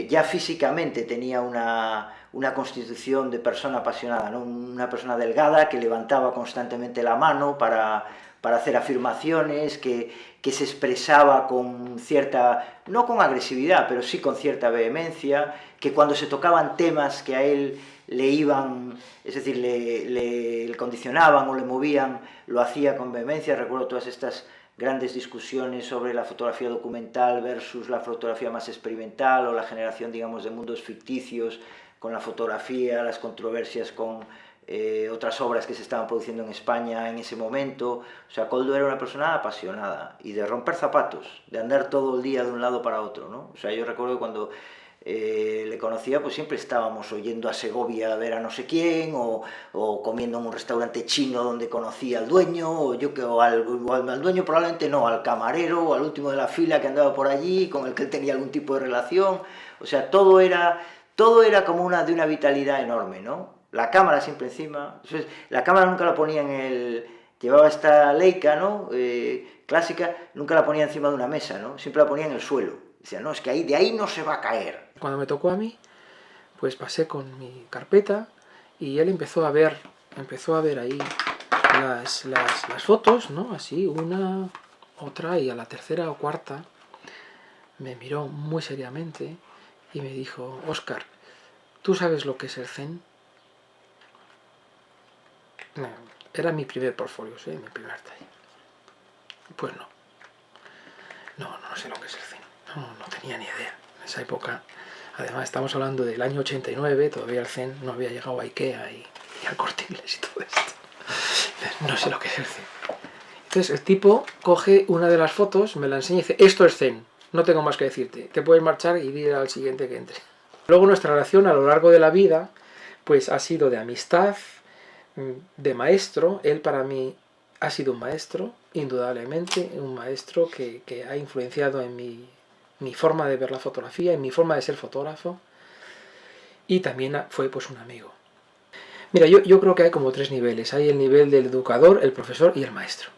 ya físicamente tenía una constitución de persona apasionada, ¿no? Una persona delgada que levantaba constantemente la mano para hacer afirmaciones, que se expresaba con cierta, no con agresividad, pero sí con cierta vehemencia, que cuando se tocaban temas que a él le iban, es decir, le condicionaban o le movían, lo hacía con vehemencia. Recuerdo todas estas grandes discusiones sobre la fotografía documental versus la fotografía más experimental o la generación, digamos, de mundos ficticios con la fotografía, las controversias con otras obras que se estaban produciendo en España en ese momento. O sea, Koldo era una persona apasionada y de romper zapatos, de andar todo el día de un lado para otro, ¿no? O sea, yo recuerdo que cuando le conocía, pues siempre estábamos oyendo a Segovia a ver a no sé quién, o comiendo en un restaurante chino donde conocía al dueño, o al dueño probablemente no, al camarero o al último de la fila que andaba por allí, con el que él tenía algún tipo de relación. O sea, todo era como de una vitalidad enorme, ¿no? La cámara siempre encima. Entonces, la cámara nunca la ponía llevaba esta Leica, ¿no? Clásica, nunca la ponía encima de una mesa, ¿no? Siempre la ponía en el suelo. Decía, no, es que de ahí no se va a caer. Cuando me tocó a mí, pues pasé con mi carpeta y él empezó a ver ahí las fotos, ¿no? Así, una, otra, y a la tercera o cuarta me miró muy seriamente y me dijo: Óscar, ¿tú sabes lo que es el Zen? No, era mi primer portfolio, ¿sí? Mi primer taller. Pues no. No sé lo que es el Zen. No tenía ni idea. En esa época, además estamos hablando del año 89, todavía el Zen no había llegado a Ikea y al Corte Inglés y todo esto. No sé lo que es el Zen. Entonces el tipo coge una de las fotos, me la enseña y dice: esto es Zen, no tengo más que decirte, te puedes marchar y ir al siguiente que entre. Luego nuestra relación a lo largo de la vida pues ha sido de amistad, de maestro. Él para mí ha sido un maestro, indudablemente, un maestro que ha influenciado en mi forma de ver la fotografía, en mi forma de ser fotógrafo, y también fue pues un amigo. Mira, yo creo que hay como tres niveles. Hay el nivel del educador, el profesor y el maestro.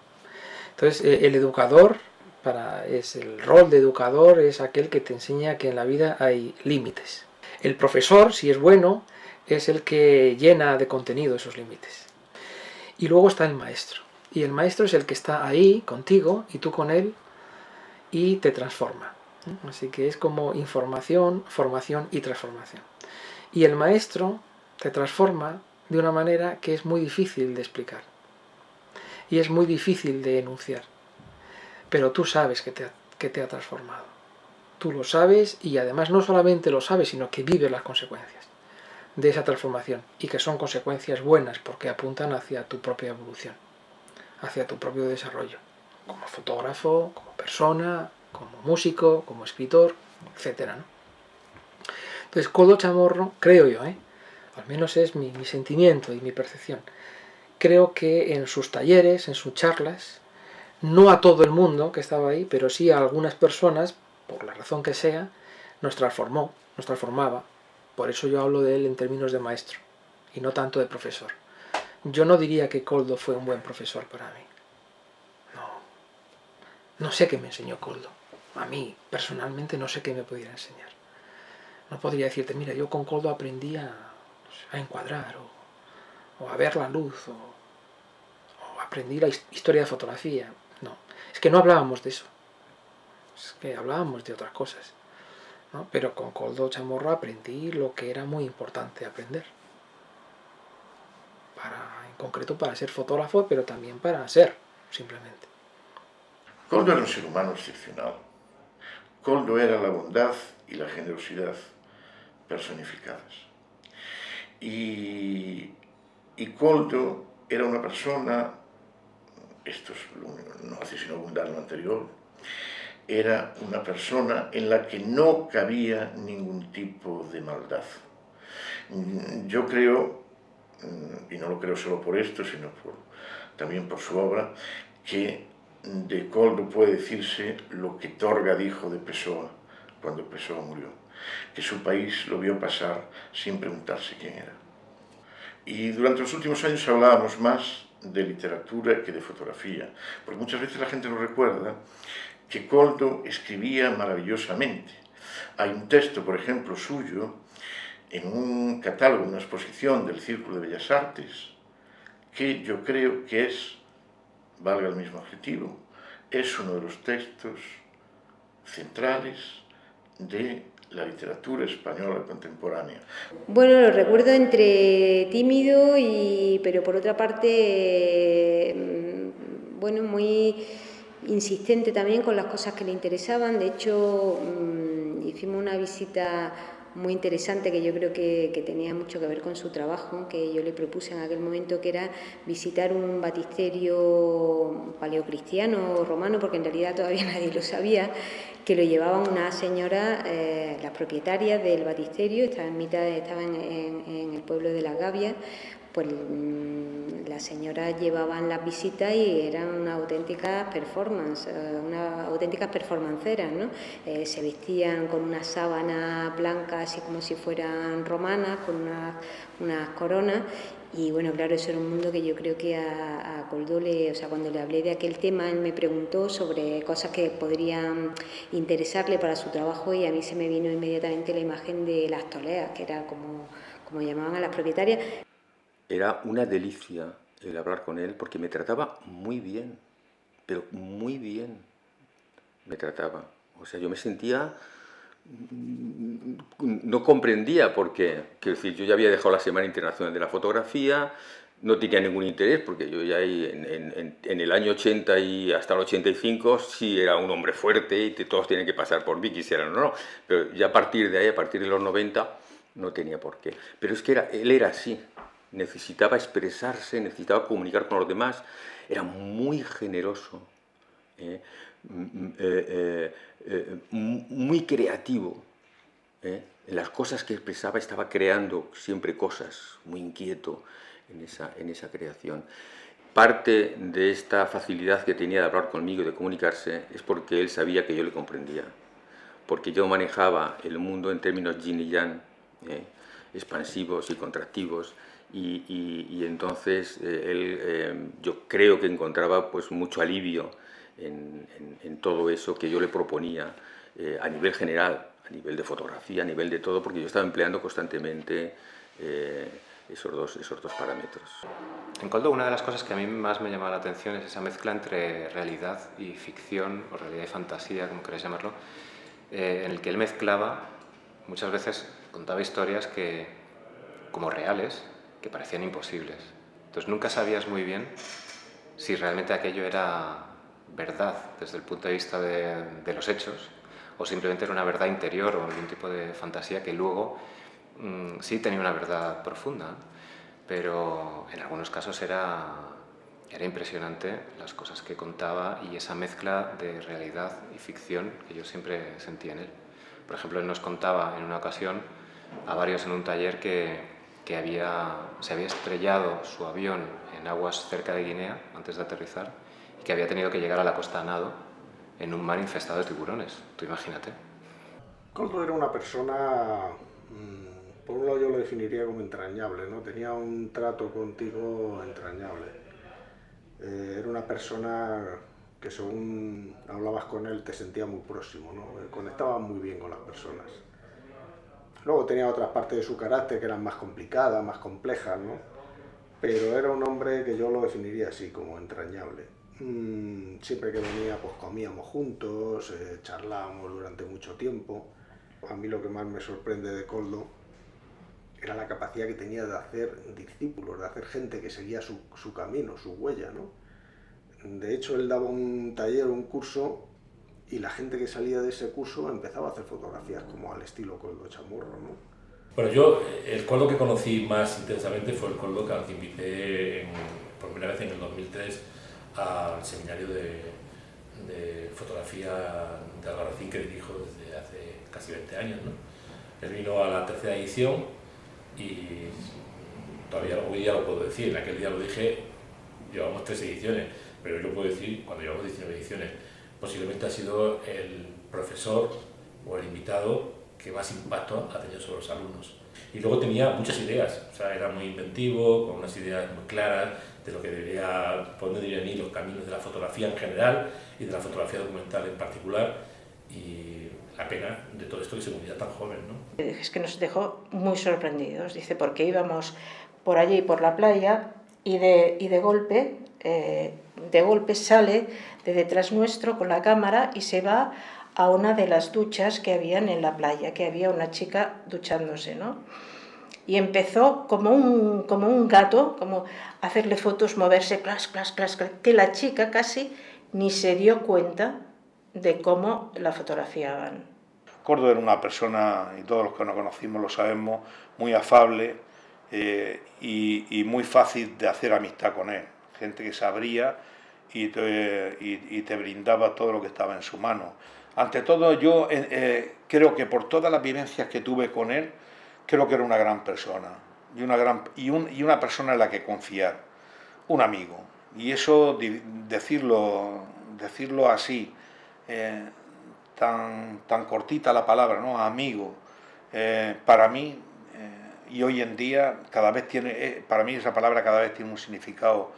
Entonces, el educador, el rol de educador es aquel que te enseña que en la vida hay límites. El profesor, si es bueno, es el que llena de contenido esos límites. Y luego está el maestro. Y el maestro es el que está ahí contigo y tú con él y te transforma. Así que es como información, formación y transformación. Y el maestro te transforma de una manera que es muy difícil de explicar. Y es muy difícil de enunciar. Pero tú sabes que te ha transformado. Tú lo sabes y además no solamente lo sabes, sino que vives las consecuencias de esa transformación. Y que son consecuencias buenas porque apuntan hacia tu propia evolución, hacia tu propio desarrollo. Como fotógrafo, como persona, como músico, como escritor, etc., ¿no? Entonces, Koldo Chamorro, creo yo, al menos es mi sentimiento y mi percepción, creo que en sus talleres, en sus charlas, no a todo el mundo que estaba ahí, pero sí a algunas personas, por la razón que sea, nos transformaba. Por eso yo hablo de él en términos de maestro, y no tanto de profesor. Yo no diría que Koldo fue un buen profesor para mí. No sé qué me enseñó Koldo. A mí, personalmente, no sé qué me pudiera enseñar. No podría decirte: mira, yo con Koldo aprendí a encuadrar, o a ver la luz, o aprendí la historia de fotografía. No, es que no hablábamos de eso. Es que hablábamos de otras cosas, ¿no? Pero con Koldo Chamorro aprendí lo que era muy importante aprender. En concreto para ser fotógrafo, pero también para ser, simplemente. Koldo era un ser humano excepcional. Koldo era la bondad y la generosidad personificadas. Y Koldo era una persona, esto no hace sino abundar lo anterior, era una persona en la que no cabía ningún tipo de maldad. Yo creo, y no lo creo solo por esto, sino también por su obra, que de Koldo puede decirse lo que Torga dijo de Pessoa cuando Pessoa murió, que su país lo vio pasar sin preguntarse quién era. Y durante los últimos años hablábamos más de literatura que de fotografía, porque muchas veces la gente no recuerda que Koldo escribía maravillosamente. Hay un texto, por ejemplo, suyo, en un catálogo, en una exposición del Círculo de Bellas Artes, que yo creo que es, valga el mismo adjetivo, es uno de los textos centrales de la literatura española contemporánea. Bueno, lo recuerdo entre tímido pero por otra parte, bueno, muy insistente también con las cosas que le interesaban. De hecho, hicimos una visita muy interesante que yo creo que tenía mucho que ver con su trabajo, que yo le propuse en aquel momento, que era visitar un baptisterio paleocristiano romano, porque en realidad todavía nadie lo sabía, que lo llevaban unas señoras, las propietarias del baptisterio, estaban en el pueblo de Las Gavias. Pues las señoras llevaban las visitas y eran unas auténticas performanceras, ¿no? Se vestían con unas sábanas blancas, así como si fueran romanas, con unas coronas. Y bueno, claro, eso era un mundo que yo creo que a Koldo, cuando le hablé de aquel tema, él me preguntó sobre cosas que podrían interesarle para su trabajo, y a mí se me vino inmediatamente la imagen de las toleas, que era como llamaban a las propietarias. Era una delicia el hablar con él, porque me trataba muy bien, pero muy bien me trataba. O sea, yo me sentía... No comprendía por qué. Quiero decir, yo ya había dejado la Semana Internacional de la Fotografía, no tenía ningún interés, porque yo ya en el año 80 y hasta el 85 sí era un hombre fuerte y todos tienen que pasar por mí, quisieran o no. Pero ya a partir de ahí, a partir de los 90, no tenía por qué. Pero es que él era así. Necesitaba expresarse, necesitaba comunicar con los demás. Era muy generoso. Muy creativo. En las cosas que expresaba estaba creando siempre cosas, muy inquieto en esa creación. Parte de esta facilidad que tenía de hablar conmigo y de comunicarse es porque él sabía que yo le comprendía, porque yo manejaba el mundo en términos yin y yang, expansivos y contractivos, y entonces él, yo creo que encontraba pues mucho alivio en todo eso que yo le proponía a nivel general, a nivel de fotografía, a nivel de todo, porque yo estaba empleando constantemente esos dos parámetros. En Koldo, una de las cosas que a mí más me llamaba la atención es esa mezcla entre realidad y ficción, o realidad y fantasía, como queréis llamarlo, en el que él mezclaba, muchas veces contaba historias como reales, que parecían imposibles. Entonces nunca sabías muy bien si realmente aquello era verdad desde el punto de vista de los hechos, o simplemente era una verdad interior o algún tipo de fantasía que luego sí tenía una verdad profunda, pero en algunos casos era impresionante las cosas que contaba y esa mezcla de realidad y ficción que yo siempre sentía en él. Por ejemplo, él nos contaba en una ocasión a varios en un taller que se había estrellado su avión en aguas cerca de Guinea antes de aterrizar y que había tenido que llegar a la costa a nado en un mar infestado de tiburones. Tú imagínate. Koldo era una persona, por un lado yo lo definiría como entrañable, ¿no? Tenía un trato contigo entrañable. Era una persona que según hablabas con él te sentía muy próximo, ¿no? Conectaba muy bien con las personas. Luego tenía otras partes de su carácter que eran más complicadas, más complejas, ¿no? Pero era un hombre que yo lo definiría así, como entrañable. Siempre que venía pues comíamos juntos, charlábamos durante mucho tiempo. A mí lo que más me sorprende de Koldo era la capacidad que tenía de hacer discípulos, de hacer gente que seguía su camino, su huella, ¿no? De hecho, él daba un taller, un curso, y la gente que salía de ese curso empezaba a hacer fotografías como al estilo Koldo Chamorro, ¿no? Bueno, yo el Koldo que conocí más intensamente fue el Koldo que invité por primera vez en el 2003 al seminario de fotografía de Albarracín que dirijo desde hace casi 20 años, ¿no? Él vino a la tercera edición y todavía hoy día lo puedo decir, en aquel día lo dije, llevamos 3 ediciones, pero yo lo puedo decir cuando llevamos 19 ediciones. Posiblemente ha sido el profesor o el invitado que más impacto ha tenido sobre los alumnos. Y luego tenía muchas ideas, o sea, era muy inventivo, con unas ideas muy claras de lo que debería, por dónde deberían ir los caminos de la fotografía en general y de la fotografía documental en particular. Y la pena de todo esto que se muriera tan joven, ¿no? Es que nos dejó muy sorprendidos, dice, porque íbamos por allí, por la playa, y de golpe sale de detrás nuestro con la cámara y se va a una de las duchas que habían en la playa, que había una chica duchándose, ¿no? Y empezó como un gato, como a hacerle fotos, moverse, clas, clas, clas, clas, que la chica casi ni se dio cuenta de cómo la fotografiaban. Koldo era una persona, y todos los que nos conocimos lo sabemos, muy afable y muy fácil de hacer amistad con él. Gente que se abría y te brindaba todo lo que estaba en su mano. Ante todo, yo creo que por todas las vivencias que tuve con él, creo que era una gran persona y una persona en la que confiar, un amigo. Y eso, decirlo así, tan cortita la palabra, ¿no? Amigo, para mí, y hoy en día, para mí esa palabra cada vez tiene un significado,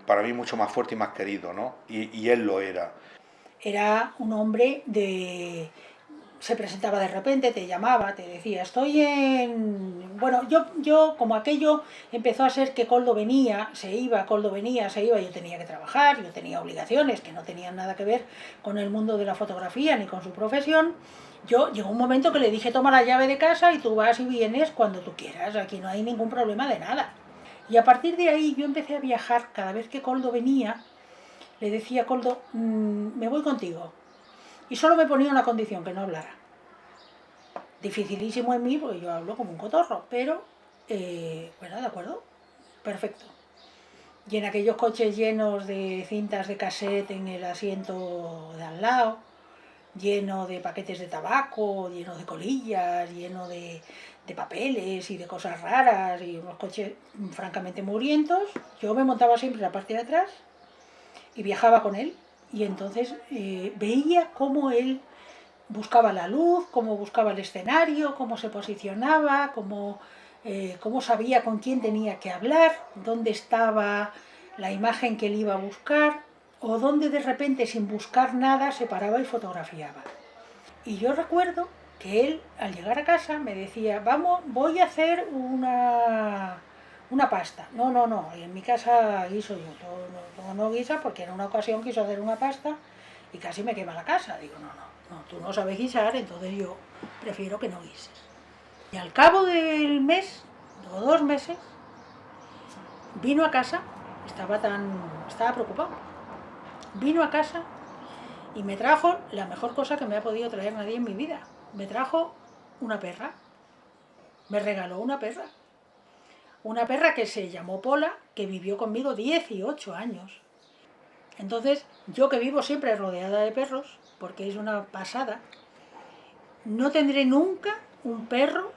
para mí mucho más fuerte y más querido, ¿no? Y él lo era. Era un hombre de se presentaba de repente, te llamaba, te decía, estoy en... Bueno, yo como aquello empezó a ser que Koldo venía, se iba, yo tenía que trabajar, yo tenía obligaciones que no tenían nada que ver con el mundo de la fotografía ni con su profesión. Yo llegó un momento que le dije, toma la llave de casa y tú vas y vienes cuando tú quieras, aquí no hay ningún problema de nada. Y a partir de ahí yo empecé a viajar, cada vez que Koldo venía, le decía a Koldo, me voy contigo. Y solo me ponía una condición, que no hablara. Dificilísimo en mí, porque yo hablo como un cotorro, pero, bueno, de acuerdo, perfecto. Y en aquellos coches llenos de cintas de cassette en el asiento de al lado, lleno de paquetes de tabaco, lleno de colillas, lleno de papeles y de cosas raras, y unos coches francamente mugrientos, yo me montaba siempre en la parte de atrás y viajaba con él. Y entonces veía cómo él buscaba la luz, cómo buscaba el escenario, cómo se posicionaba, cómo sabía con quién tenía que hablar, dónde estaba la imagen que él iba a buscar, o dónde de repente, sin buscar nada, se paraba y fotografiaba. Y yo recuerdo que él, al llegar a casa, me decía, vamos, voy a hacer una pasta. No, en mi casa guiso yo, todo no guisa, porque en una ocasión quiso hacer una pasta y casi me quema la casa. Digo, no, tú no sabes guisar, entonces yo prefiero que no guises. Y al cabo del mes, o 2 meses, vino a casa, estaba preocupado, vino a casa y me trajo la mejor cosa que me ha podido traer nadie en mi vida. Me trajo una perra, me regaló una perra. Una perra que se llamó Pola, que vivió conmigo 18 años. Entonces, yo que vivo siempre rodeada de perros, porque es una pasada, no tendré nunca un perro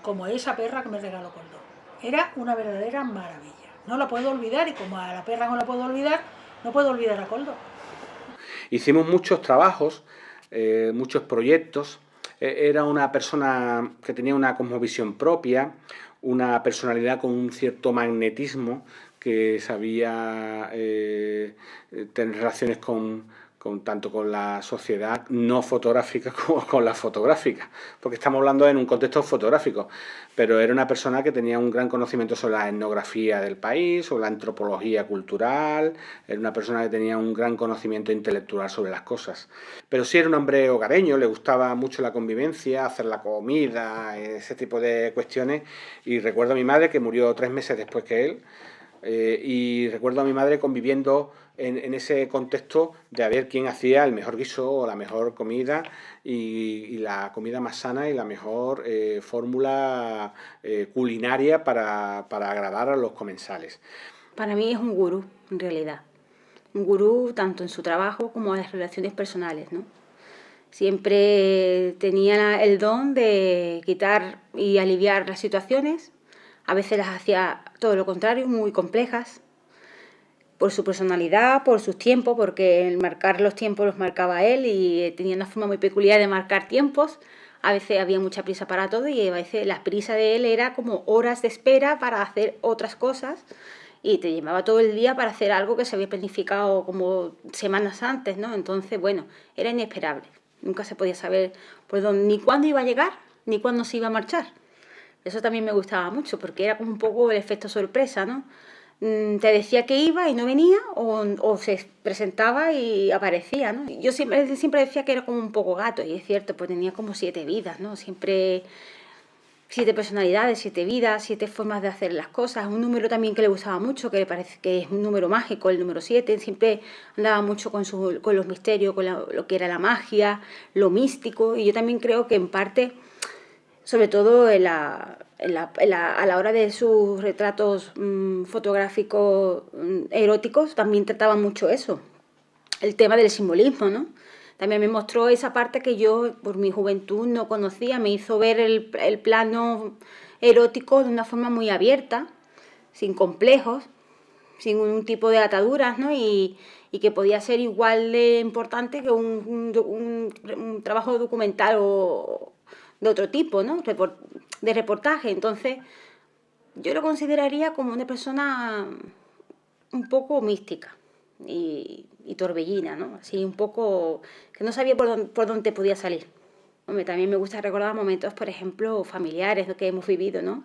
como esa perra que me regaló Koldo. Era una verdadera maravilla. No la puedo olvidar, y como a la perra no la puedo olvidar, no puedo olvidar a Koldo. Hicimos muchos trabajos, muchos proyectos. Era una persona que tenía una cosmovisión propia, una personalidad con un cierto magnetismo, que sabía tener relaciones tanto con la sociedad no fotográfica como con la fotográfica, porque estamos hablando en un contexto fotográfico, pero era una persona que tenía un gran conocimiento sobre la etnografía del país, sobre la antropología cultural, era una persona que tenía un gran conocimiento intelectual sobre las cosas. Pero sí era un hombre hogareño, le gustaba mucho la convivencia, hacer la comida, ese tipo de cuestiones, y recuerdo a mi madre, que murió 3 meses después que él, y recuerdo a mi madre conviviendo en ese contexto de a ver quién hacía el mejor guiso o la mejor comida y la comida más sana y la mejor fórmula culinaria para agradar a los comensales. Para mí es un gurú, en realidad. Un gurú tanto en su trabajo como en las relaciones personales, ¿no? Siempre tenía el don de quitar y aliviar las situaciones. A veces las hacía todo lo contrario, muy complejas, por su personalidad, por sus tiempos, porque el marcar los tiempos los marcaba él y tenía una forma muy peculiar de marcar tiempos. A veces había mucha prisa para todo y a veces la prisa de él era como horas de espera para hacer otras cosas y te llevaba todo el día para hacer algo que se había planificado como semanas antes, ¿no? Entonces, bueno, era inesperable. Nunca se podía saber ni cuándo iba a llegar ni cuándo se iba a marchar. Eso también me gustaba mucho porque era como un poco el efecto sorpresa, ¿no? Te decía que iba y no venía o se presentaba y aparecía, ¿no? Yo siempre decía que era como un poco gato y es cierto, pues tenía como 7 vidas, ¿no? Siempre 7 personalidades, 7 vidas, 7 formas de hacer las cosas. Un número también que le gustaba mucho, que le parece que es un número mágico, el número 7. Siempre andaba mucho con los misterios, con lo que era la magia, lo místico. Y yo también creo que en parte, sobre todo a la hora de sus retratos fotográficos eróticos, también trataba mucho eso, el tema del simbolismo, ¿no? También me mostró esa parte que yo, por mi juventud, no conocía. Me hizo ver el plano erótico de una forma muy abierta, sin complejos, sin un tipo de ataduras, ¿no? Y que podía ser igual de importante que un trabajo documental o de otro tipo, ¿no? De reportaje. Entonces, yo lo consideraría como una persona un poco mística y torbellina, ¿no? Así un poco que no sabía por dónde podía salir. Hombre, también me gusta recordar momentos, por ejemplo, familiares, ¿no?, que hemos vivido, ¿no?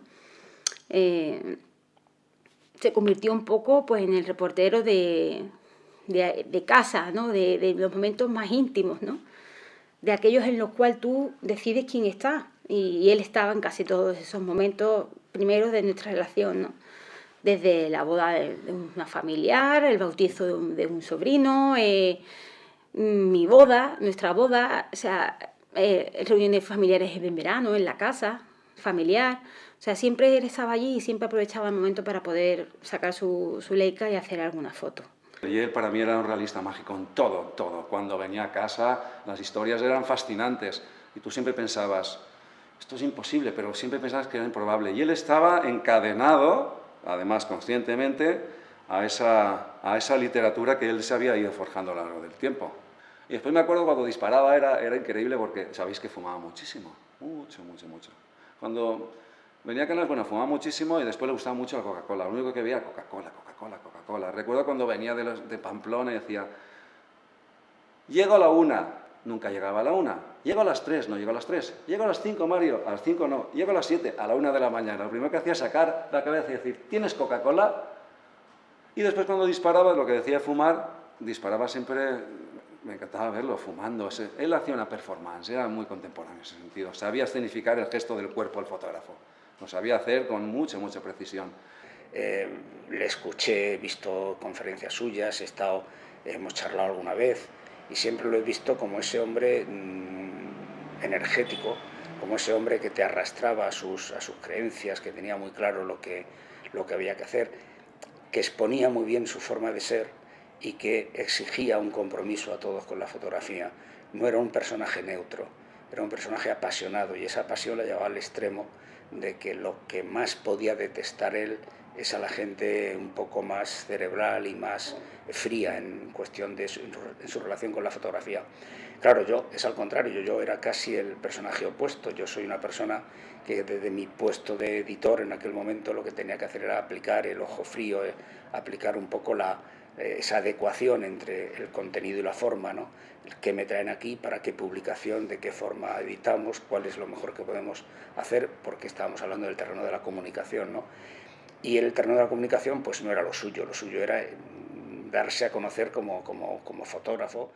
Se convirtió un poco, pues, en el reportero de casa, ¿no? De los momentos más íntimos, ¿no? De aquellos en los cuales tú decides quién está. Y él estaba en casi todos esos momentos primeros de nuestra relación, ¿no? Desde la boda de una familiar, el bautizo de un sobrino, mi boda, nuestra boda, o sea, reuniones familiares en verano, en la casa familiar. O sea, siempre él estaba allí y siempre aprovechaba el momento para poder sacar su Leica y hacer alguna foto. Y él para mí era un realista mágico en todo, todo. Cuando venía a casa las historias eran fascinantes y tú siempre pensabas, esto es imposible, pero siempre pensabas que era improbable. Y él estaba encadenado, además conscientemente, a esa literatura que él se había ido forjando a lo largo del tiempo. Y después me acuerdo cuando disparaba, era increíble porque sabéis que fumaba muchísimo, mucho. Cuando venía a Canales, bueno, fumaba muchísimo y después le gustaba mucho la Coca-Cola. Lo único que veía, Coca-Cola. Recuerdo cuando venía de Pamplona y decía, llego a la 1, nunca llegaba a la 1. Llego a las 3, no llego a las 3. Llego a las 5, Mario, a las 5 no. Llego a las 7, a la 1 de la mañana. Lo primero que hacía es sacar la cabeza y decir, ¿tienes Coca-Cola? Y después cuando disparaba, lo que decía fumar, disparaba siempre, me encantaba verlo fumando. Él hacía una performance, era muy contemporáneo en ese sentido. Sabía escenificar el gesto del cuerpo del fotógrafo. Lo sabía hacer con mucha precisión. Le escuché, he visto conferencias suyas, hemos charlado alguna vez y siempre lo he visto como ese hombre energético, como ese hombre que te arrastraba a sus creencias, que tenía muy claro lo que había que hacer, que exponía muy bien su forma de ser y que exigía un compromiso a todos con la fotografía. No era un personaje neutro, era un personaje apasionado y esa pasión la llevaba al extremo de que lo que más podía detestar él es a la gente un poco más cerebral y más fría en cuestión de en su relación con la fotografía. Claro, yo es al contrario, yo era casi el personaje opuesto. Yo soy una persona que desde mi puesto de editor en aquel momento lo que tenía que hacer era aplicar el ojo frío, aplicar un poco esa adecuación entre el contenido y la forma, ¿no? ¿Qué me traen aquí? ¿Para qué publicación? ¿De qué forma editamos? ¿Cuál es lo mejor que podemos hacer? Porque estábamos hablando del terreno de la comunicación, ¿no? Y el terreno de la comunicación pues no era lo suyo era darse a conocer como fotógrafo.